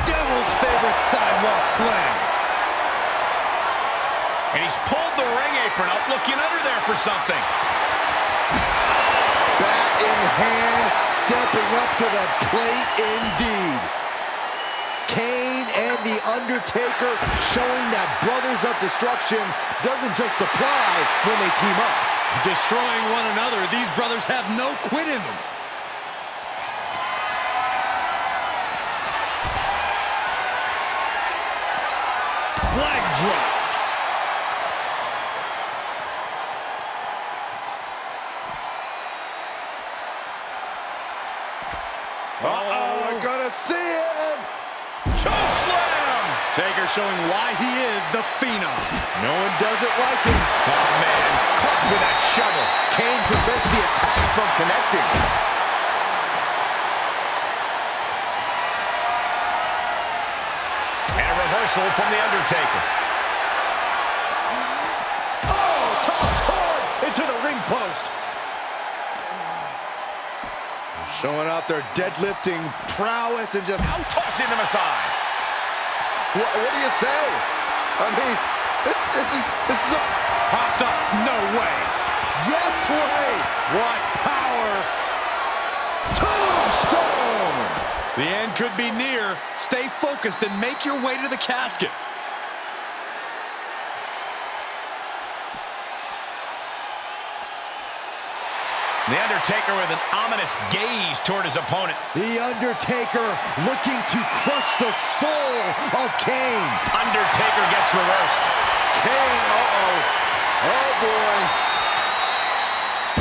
Devil's favorite sidewalk slam. And he's pulled the ring apron up, looking under there for something. Bat in hand, stepping up to the plate indeed. Kane and The Undertaker showing that Brothers of Destruction doesn't just apply when they team up. Destroying one another, these brothers have no quit in them. Leg drop. Uh-oh, we're gonna see it! Choke slam! Taker showing why he is the Phenom. No one does it like him. Oh, man. Caught with that shovel. Kane prevents the attack from connecting. And a reversal from The Undertaker. Oh, tossed hard into the ring post. Showing off their deadlifting prowess and just Tossing them aside. What do you say? I mean, this is a Popped up, no way. yes way. What power. Tombstone. The end could be near. Stay focused and make your way to the casket. The Undertaker with an ominous gaze toward his opponent. The Undertaker looking to crush the soul of Kane. Undertaker gets reversed. Kane, uh-oh. Oh, boy.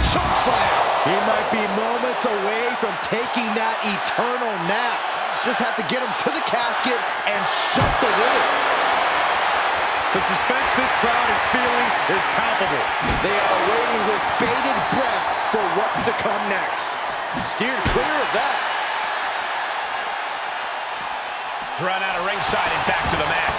Chokeslam. He might be moments away from taking that eternal nap. Just have to get him to the casket and shut the lid. The suspense this crowd is feeling is palpable. They are waiting with bated breath for what's to come next. Steered clear of that. Run out of ringside and back to the mat.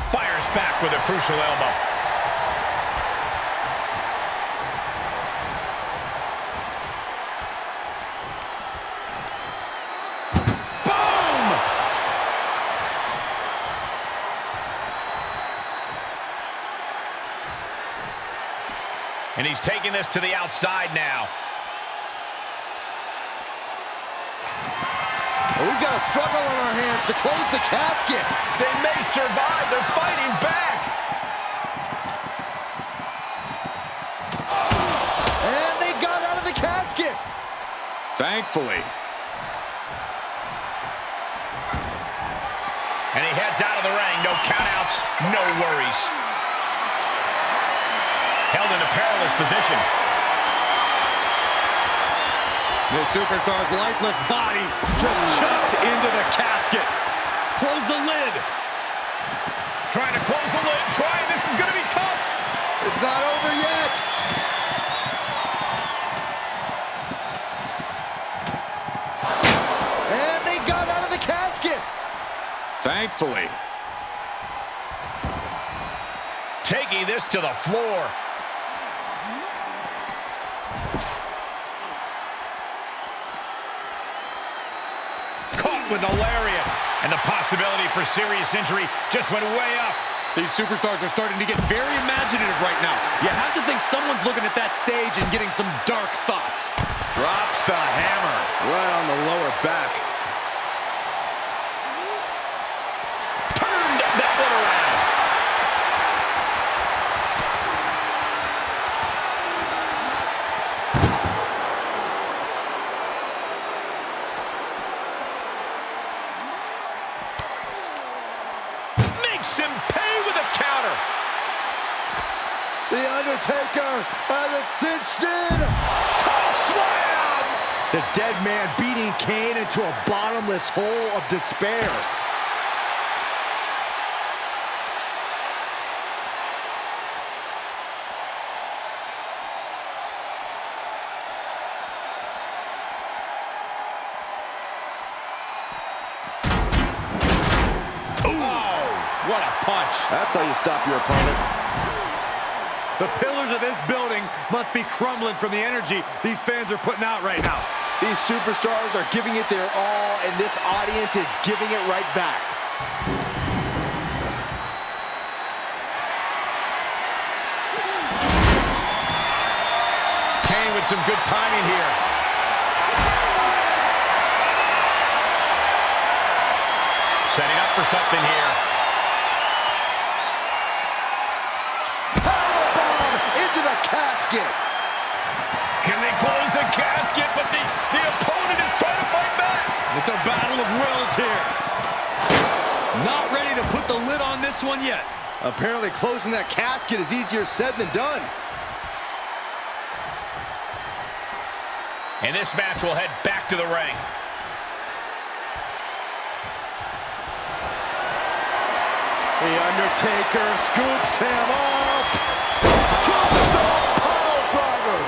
Fires back with a crucial elbow. And he's taking this to the outside now. Well, we've got a struggle on our hands to close the casket. They may survive. They're fighting back. And they got out of the casket. Thankfully. And he heads out of the ring. No countouts, no worries. Held in a perilous position. The superstar's lifeless body just chucked into the casket. Close the lid. Trying to close the lid. This is going to be tough. It's not over yet. And they got out of the casket. Thankfully. Taking this to the floor. With the lariat, and the possibility for serious injury just went way up. These superstars are starting to get very imaginative right now. You have to think someone's looking at that stage and getting some dark thoughts. Drops the hammer. Right on the lower back. Turned that one around. Him pay with a counter. The Undertaker has it cinched in. Choke slam. The dead man beating Kane into a bottomless hole of despair. What a punch. That's how you stop your opponent. The pillars of this building must be crumbling from the energy these fans are putting out right now. These superstars are giving it their all, and this audience is giving it right back. Kane with some good timing here. Setting up for something here. Casket. Can they close the casket? But the opponent is trying to fight back. It's a battle of wills here. Not ready to put the lid on this one yet. Apparently closing that casket is easier said than done. And this match will head back to the ring. The Undertaker scoops him up. Tombstone piledriver.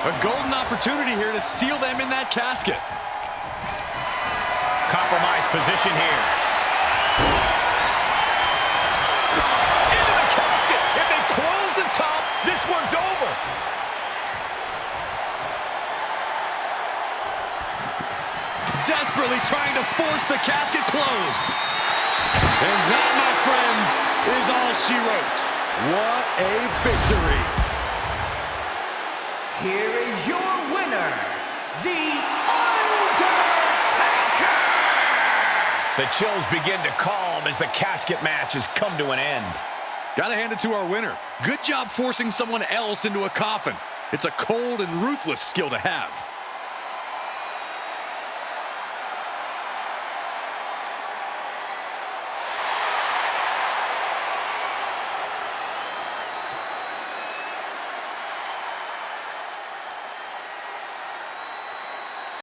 A golden opportunity here to seal them in that casket. Compromised position here. Into the casket. If they close the top, this one's over. Desperately trying to force the casket closed. And that, my friends, is all she wrote. What a victory. Here is your winner, The Undertaker! The chills begin to calm as the casket match has come to an end. Gotta hand it to our winner. Good job forcing someone else into a coffin. It's a cold and ruthless skill to have.